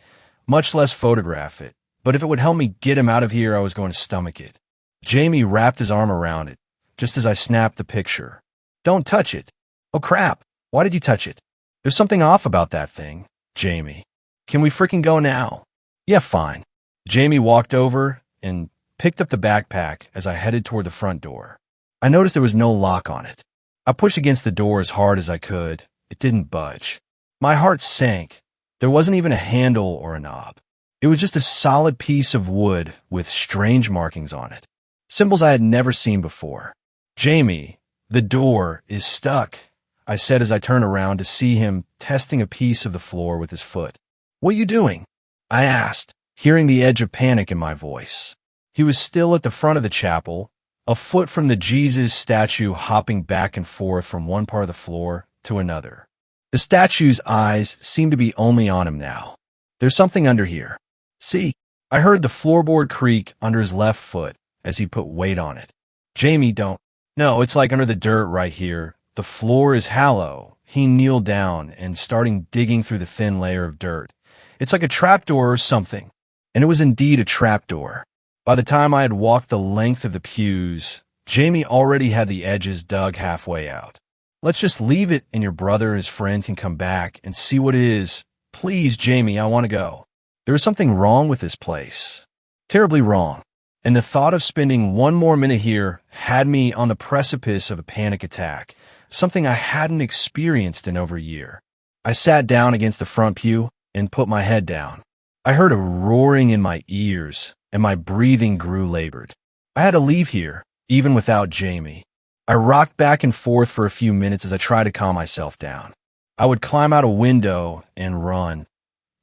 much less photograph it. But if it would help me get him out of here, I was going to stomach it. Jamie wrapped his arm around it, just as I snapped the picture. Don't touch it. Oh crap, why did you touch it? There's something off about that thing, Jamie. Can we freaking go now? Yeah, fine. Jamie walked over and picked up the backpack as I headed toward the front door. I noticed there was no lock on it. I pushed against the door as hard as I could. It didn't budge. My heart sank. There wasn't even a handle or a knob. It was just a solid piece of wood with strange markings on it. Symbols I had never seen before. "Jamie, the door is stuck," I said as I turned around to see him testing a piece of the floor with his foot. "What are you doing?" I asked, hearing the edge of panic in my voice. He was still at the front of the chapel, a foot from the Jesus statue, hopping back and forth from one part of the floor to another. The statue's eyes seemed to be only on him now. "There's something under here. See?" I heard the floorboard creak under his left foot as he put weight on it. "Jamie, don't." "No, it's like under the dirt right here. The floor is hollow." He kneeled down and started digging through the thin layer of dirt. "It's like a trapdoor or something." And it was indeed a trapdoor. By the time I had walked the length of the pews, Jamie already had the edges dug halfway out. "Let's just leave it and your brother and his friend can come back and see what it is. Please, Jamie, I want to go." There was something wrong with this place. Terribly wrong. And the thought of spending one more minute here had me on the precipice of a panic attack, something I hadn't experienced in over a year. I sat down against the front pew and put my head down. I heard a roaring in my ears, and my breathing grew labored. I had to leave here, even without Jamie. I rocked back and forth for a few minutes as I tried to calm myself down. I would climb out a window and run.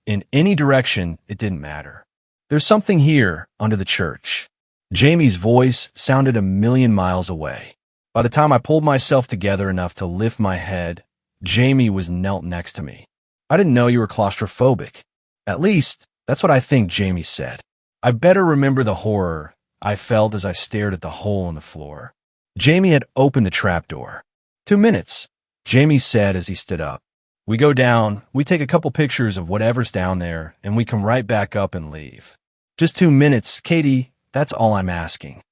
In any direction, it didn't matter. "There's something here under the church." Jamie's voice sounded a million miles away. By the time I pulled myself together enough to lift my head, Jamie was knelt next to me. "I didn't know you were claustrophobic." At least, that's what I think Jamie said. I better remember the horror I felt as I stared at the hole in the floor. Jamie had opened the trapdoor. "2 minutes," Jamie said as he stood up. "We go down, we take a couple pictures of whatever's down there, and we come right back up and leave. Just 2 minutes, Katie, that's all I'm asking."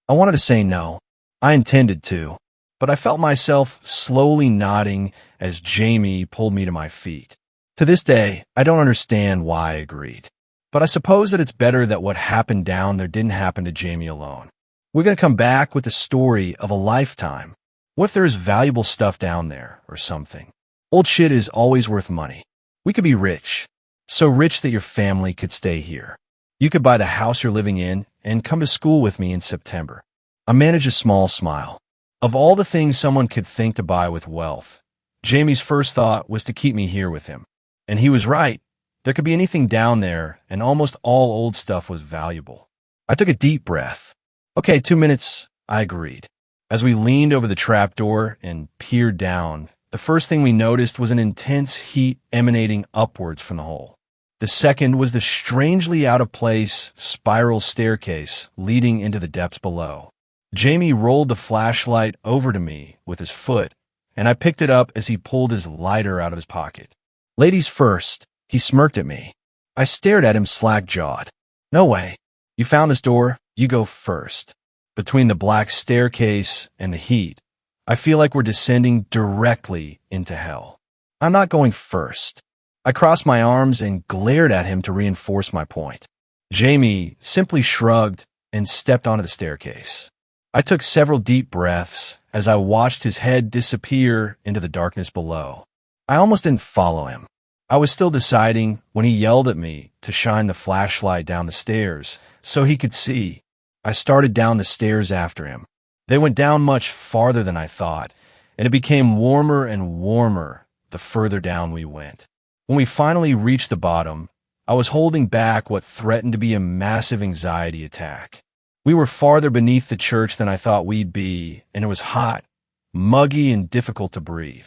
I wanted to say no. I intended to, but I felt myself slowly nodding as Jamie pulled me to my feet. To this day, I don't understand why I agreed. But I suppose that it's better that what happened down there didn't happen to Jamie alone. We're going to come back with the story of a lifetime. What if there's valuable stuff down there or something? Old shit is always worth money. We could be rich. So rich that your family could stay here. You could buy the house you're living in and come to school with me in September. I managed a small smile. Of all the things someone could think to buy with wealth, Jamie's first thought was to keep me here with him. And he was right. There could be anything down there, and almost all old stuff was valuable. I took a deep breath. "Okay, 2 minutes," I agreed. As we leaned over the trapdoor and peered down, the first thing we noticed was an intense heat emanating upwards from the hole. The second was the strangely out-of-place spiral staircase leading into the depths below. Jamie rolled the flashlight over to me with his foot, and I picked it up as he pulled his lighter out of his pocket. "Ladies first," he smirked at me. I stared at him slack-jawed. "No way. You found this door, you go first." Between the black staircase and the heat, I feel like we're descending directly into hell. "I'm not going first." I crossed my arms and glared at him to reinforce my point. Jamie simply shrugged and stepped onto the staircase. I took several deep breaths as I watched his head disappear into the darkness below. I almost didn't follow him. I was still deciding when he yelled at me to shine the flashlight down the stairs so he could see. I started down the stairs after him. They went down much farther than I thought, and it became warmer and warmer the further down we went. When we finally reached the bottom, I was holding back what threatened to be a massive anxiety attack. We were farther beneath the church than I thought we'd be, and it was hot, muggy, and difficult to breathe.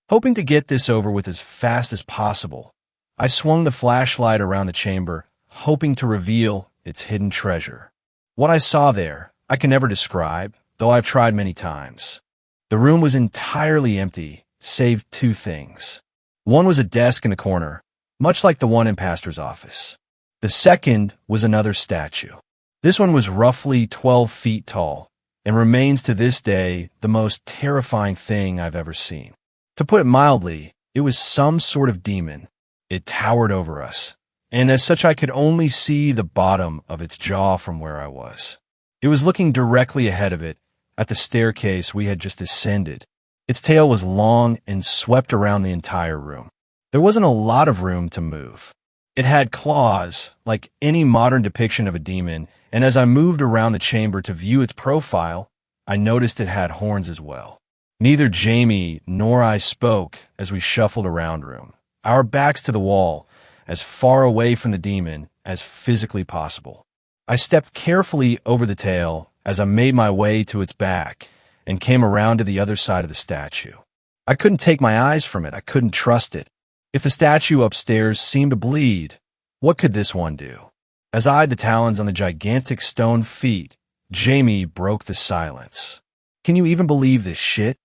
Hoping to get this over with as fast as possible, I swung the flashlight around the chamber, hoping to reveal its hidden treasure. What I saw there, I can never describe, though I've tried many times. The room was entirely empty, save 2 things. One was a desk in the corner, much like the one in Pastor's office. The second was another statue. This one was roughly 12 feet tall, and remains to this day the most terrifying thing I've ever seen. To put it mildly, it was some sort of demon. It towered over us, and as such I could only see the bottom of its jaw from where I was. It was looking directly ahead of it, at the staircase we had just ascended. Its tail was long and swept around the entire room. There wasn't a lot of room to move. It had claws, like any modern depiction of a demon, and as I moved around the chamber to view its profile, I noticed it had horns as well. Neither Jamie nor I spoke as we shuffled around room, our backs to the wall, as far away from the demon as physically possible. I stepped carefully over the tail as I made my way to its back and came around to the other side of the statue. I couldn't take my eyes from it. I couldn't trust it. If the statue upstairs seemed to bleed, what could this one do? As I eyed the talons on the gigantic stone feet, Jamie broke the silence. "Can you even believe this shit?"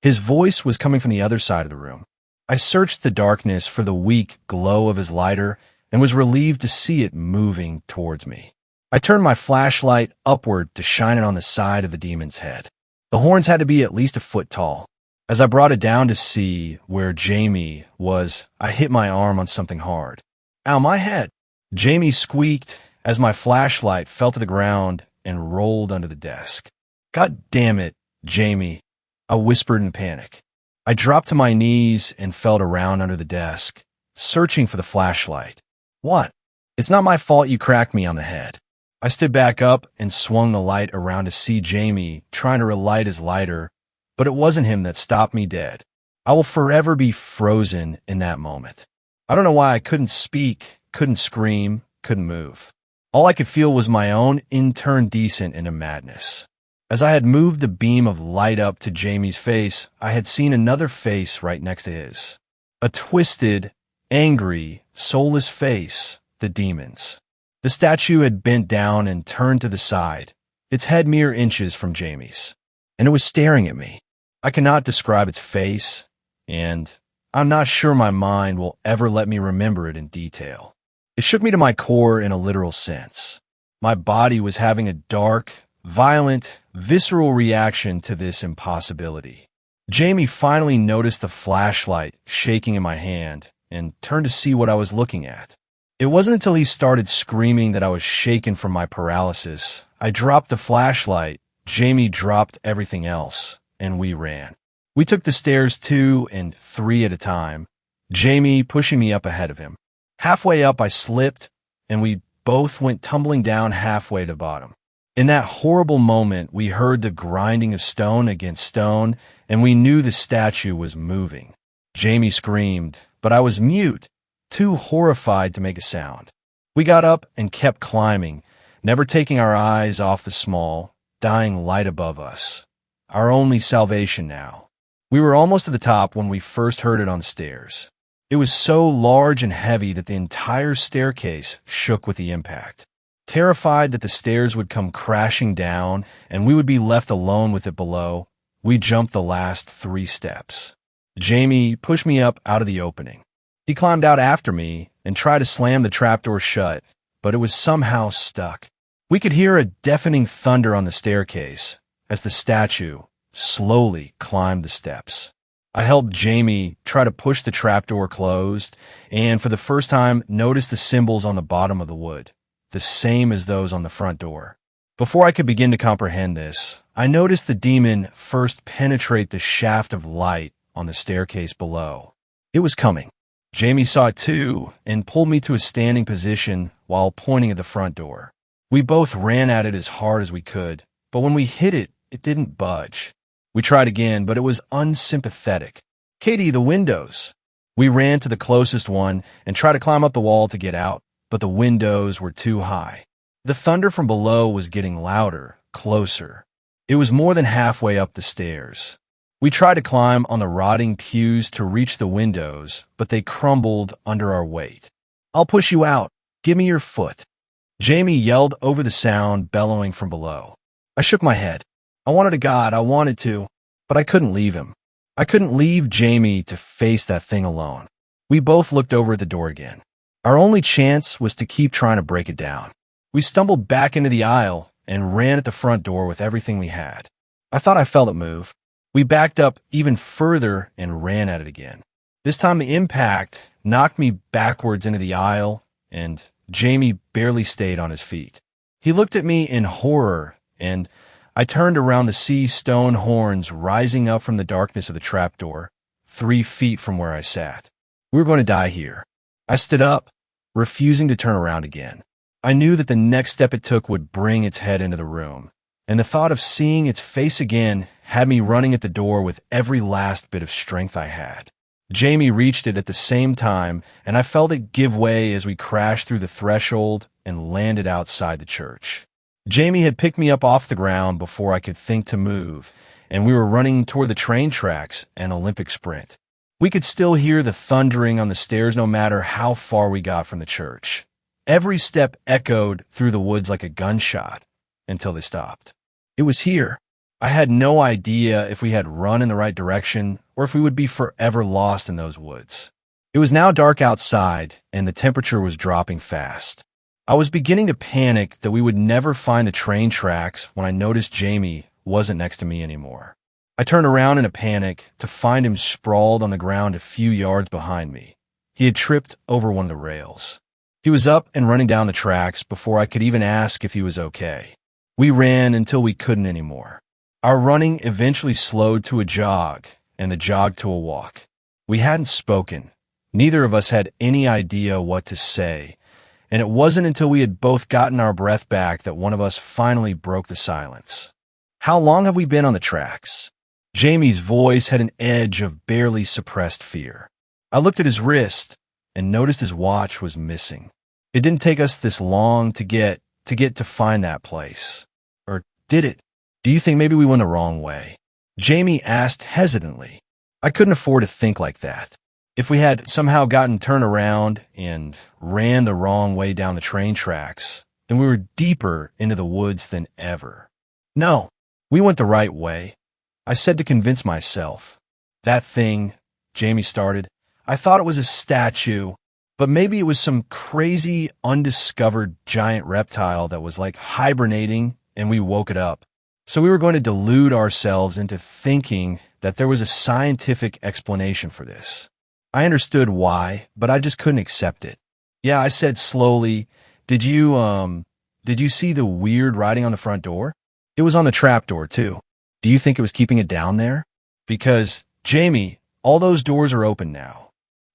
His voice was coming from the other side of the room. I searched the darkness for the weak glow of his lighter and was relieved to see it moving towards me. I turned my flashlight upward to shine it on the side of the demon's head. The horns had to be at least a foot tall. As I brought it down to see where Jamie was, I hit my arm on something hard. "Ow, my head!" Jamie squeaked as my flashlight fell to the ground and rolled under the desk. "God damn it, Jamie," I whispered in panic. I dropped to my knees and felt around under the desk, searching for the flashlight. "What? It's not my fault you cracked me on the head." I stood back up and swung the light around to see Jamie trying to relight his lighter, but it wasn't him that stopped me dead. I will forever be frozen in that moment. I don't know why I couldn't speak, couldn't scream, couldn't move. All I could feel was my own internal descent into madness. As I had moved the beam of light up to Jamie's face, I had seen another face right next to his. A twisted, angry, soulless face, the demon's. The statue had bent down and turned to the side, its head mere inches from Jamie's, and it was staring at me. I cannot describe its face, and I'm not sure my mind will ever let me remember it in detail. It shook me to my core in a literal sense. My body was having a dark, violent, visceral reaction to this impossibility. Jamie finally noticed the flashlight shaking in my hand and turned to see what I was looking at. It wasn't until he started screaming that I was shaken from my paralysis. I dropped the flashlight, Jamie dropped everything else, and we ran. We took the stairs 2 and 3 at a time, Jamie pushing me up ahead of him. Halfway up, I slipped, and we both went tumbling down halfway to the bottom. In that horrible moment, we heard the grinding of stone against stone, and we knew the statue was moving. Jamie screamed, but I was mute, too horrified to make a sound. We got up and kept climbing, never taking our eyes off the small, dying light above us. Our only salvation now. We were almost at the top when we first heard it on the stairs. It was so large and heavy that the entire staircase shook with the impact. Terrified that the stairs would come crashing down and we would be left alone with it below, we jumped the last 3 steps. Jamie pushed me up out of the opening. He climbed out after me and tried to slam the trapdoor shut, but it was somehow stuck. We could hear a deafening thunder on the staircase as the statue slowly climbed the steps. I helped Jamie try to push the trapdoor closed and for the first time noticed the symbols on the bottom of the wood, the same as those on the front door. Before I could begin to comprehend this, I noticed the demon first penetrate the shaft of light on the staircase below. It was coming. Jamie saw it too and pulled me to a standing position while pointing at the front door. We both ran at it as hard as we could, but when we hit it, it didn't budge. We tried again, but it was unsympathetic. "Katie, the windows." We ran to the closest one and tried to climb up the wall to get out, but the windows were too high. The thunder from below was getting louder, closer. It was more than halfway up the stairs. We tried to climb on the rotting pews to reach the windows, but they crumbled under our weight. "I'll push you out. Give me your foot." Jamie yelled over the sound bellowing from below. I shook my head. I wanted to God, I wanted to, but I couldn't leave him. I couldn't leave Jamie to face that thing alone. We both looked over at the door again. Our only chance was to keep trying to break it down. We stumbled back into the aisle and ran at the front door with everything we had. I thought I felt it move. We backed up even further and ran at it again. This time the impact knocked me backwards into the aisle, and Jamie barely stayed on his feet. He looked at me in horror, and I turned around to see stone horns rising up from the darkness of the trapdoor, 3 feet from where I sat. We were going to die here. I stood up, refusing to turn around again. I knew that the next step it took would bring its head into the room, and the thought of seeing its face again had me running at the door with every last bit of strength I had. Jamie reached it at the same time, and I felt it give way as we crashed through the threshold and landed outside the church. Jamie had picked me up off the ground before I could think to move, and we were running toward the train tracks, an Olympic sprint. We could still hear the thundering on the stairs no matter how far we got from the church. Every step echoed through the woods like a gunshot until they stopped. It was here. I had no idea if we had run in the right direction or if we would be forever lost in those woods. It was now dark outside, and the temperature was dropping fast. I was beginning to panic that we would never find the train tracks when I noticed Jamie wasn't next to me anymore. I turned around in a panic to find him sprawled on the ground a few yards behind me. He had tripped over one of the rails. He was up and running down the tracks before I could even ask if he was okay. We ran until we couldn't anymore. Our running eventually slowed to a jog, and the jog to a walk. We hadn't spoken. Neither of us had any idea what to say, and it wasn't until we had both gotten our breath back that one of us finally broke the silence. "How long have we been on the tracks?" Jamie's voice had an edge of barely suppressed fear. I looked at his wrist and noticed his watch was missing. It didn't take us this long to get to find that place. Or did it? "Do you think maybe we went the wrong way?" Jamie asked hesitantly. I couldn't afford to think like that. If we had somehow gotten turned around and ran the wrong way down the train tracks, then we were deeper into the woods than ever. "No, we went the right way," I said to convince myself. "That thing," Jamie started, "I thought it was a statue, but maybe it was some crazy, undiscovered giant reptile that was like hibernating and we woke it up. So we were going to delude ourselves into thinking that there was a scientific explanation for this." I understood why, but I just couldn't accept it. "Yeah," I said slowly, did you see the weird writing on the front door? It was on the trapdoor, too. Do you think it was keeping it down there?" "Because, Jamie, all those doors are open now."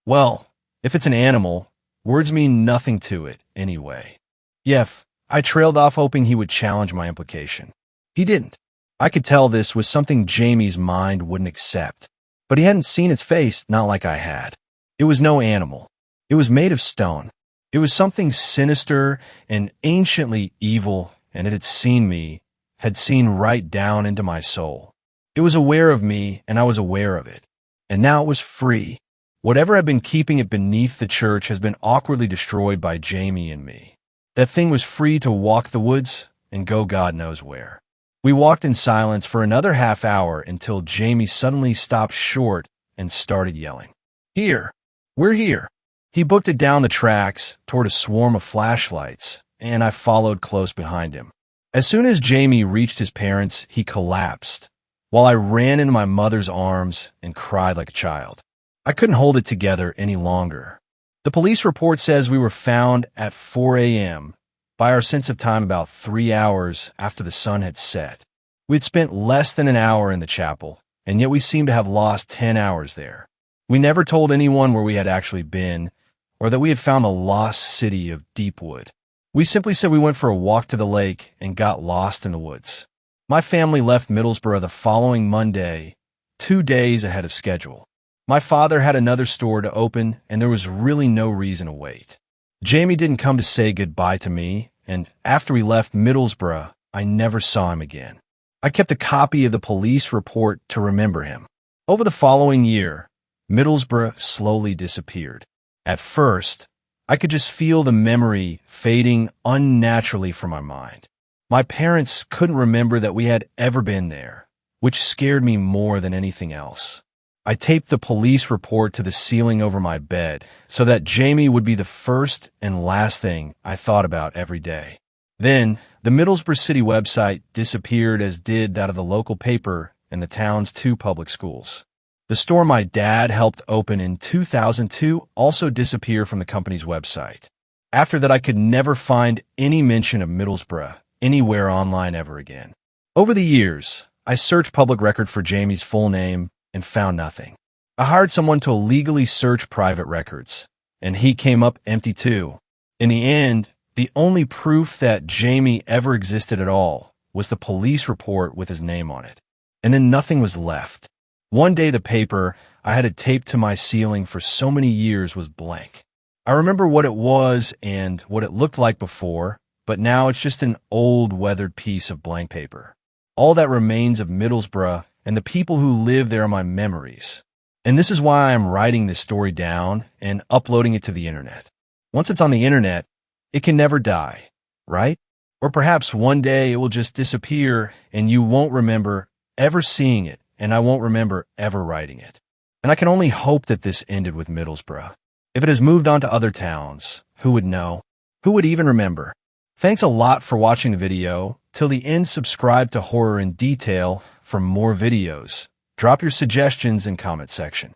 "Well, if it's an animal, words mean nothing to it anyway." "Yef," I trailed off hoping he would challenge my implication. He didn't. I could tell this was something Jamie's mind wouldn't accept. But he hadn't seen its face, not like I had. It was no animal. It was made of stone. It was something sinister and anciently evil, and it had seen me, had seen right down into my soul. It was aware of me, and I was aware of it. And now it was free. Whatever had been keeping it beneath the church has been awkwardly destroyed by Jamie and me. That thing was free to walk the woods and go God knows where. We walked in silence for another half hour until Jamie suddenly stopped short and started yelling. "Here! We're here!" He booked it down the tracks toward a swarm of flashlights, and I followed close behind him. As soon as Jamie reached his parents, he collapsed, while I ran into my mother's arms and cried like a child. I couldn't hold it together any longer. The police report says we were found at 4 a.m., by our sense of time about 3 hours after the sun had set. We'd spent less than an hour in the chapel, and yet we seemed to have lost 10 hours there. We never told anyone where we had actually been, or that we had found the lost city of Deepwood. We simply said we went for a walk to the lake and got lost in the woods. My family left Middlesbrough the following Monday, 2 days ahead of schedule. My father had another store to open, and there was really no reason to wait. Jamie didn't come to say goodbye to me, and after we left Middlesbrough, I never saw him again. I kept a copy of the police report to remember him. Over the following year, Middlesbrough slowly disappeared. At first, I could just feel the memory fading unnaturally from my mind. My parents couldn't remember that we had ever been there, which scared me more than anything else. I taped the police report to the ceiling over my bed so that Jamie would be the first and last thing I thought about every day. Then, the Middlesbrough City website disappeared, as did that of the local paper and the town's 2 public schools. The store my dad helped open in 2002 also disappeared from the company's website. After that, I could never find any mention of Middlesbrough anywhere online ever again. Over the years, I searched public record for Jamie's full name and found nothing. I hired someone to illegally search private records, and he came up empty too. In the end, the only proof that Jamie ever existed at all was the police report with his name on it. And then nothing was left. One day the paper I had it taped to my ceiling for so many years was blank. I remember what it was and what it looked like before, but now it's just an old, weathered piece of blank paper. All that remains of Middlesbrough and the people who live there are my memories. And this is why I'm writing this story down and uploading it to the internet. Once it's on the internet, it can never die, right? Or perhaps one day it will just disappear and you won't remember ever seeing it, and I won't remember ever writing it. And I can only hope that this ended with Middlesbrough. If it has moved on to other towns, who would know? Who would even remember? Thanks a lot for watching the video. Till the end, subscribe to Horror in Detail for more videos. Drop your suggestions in comment section.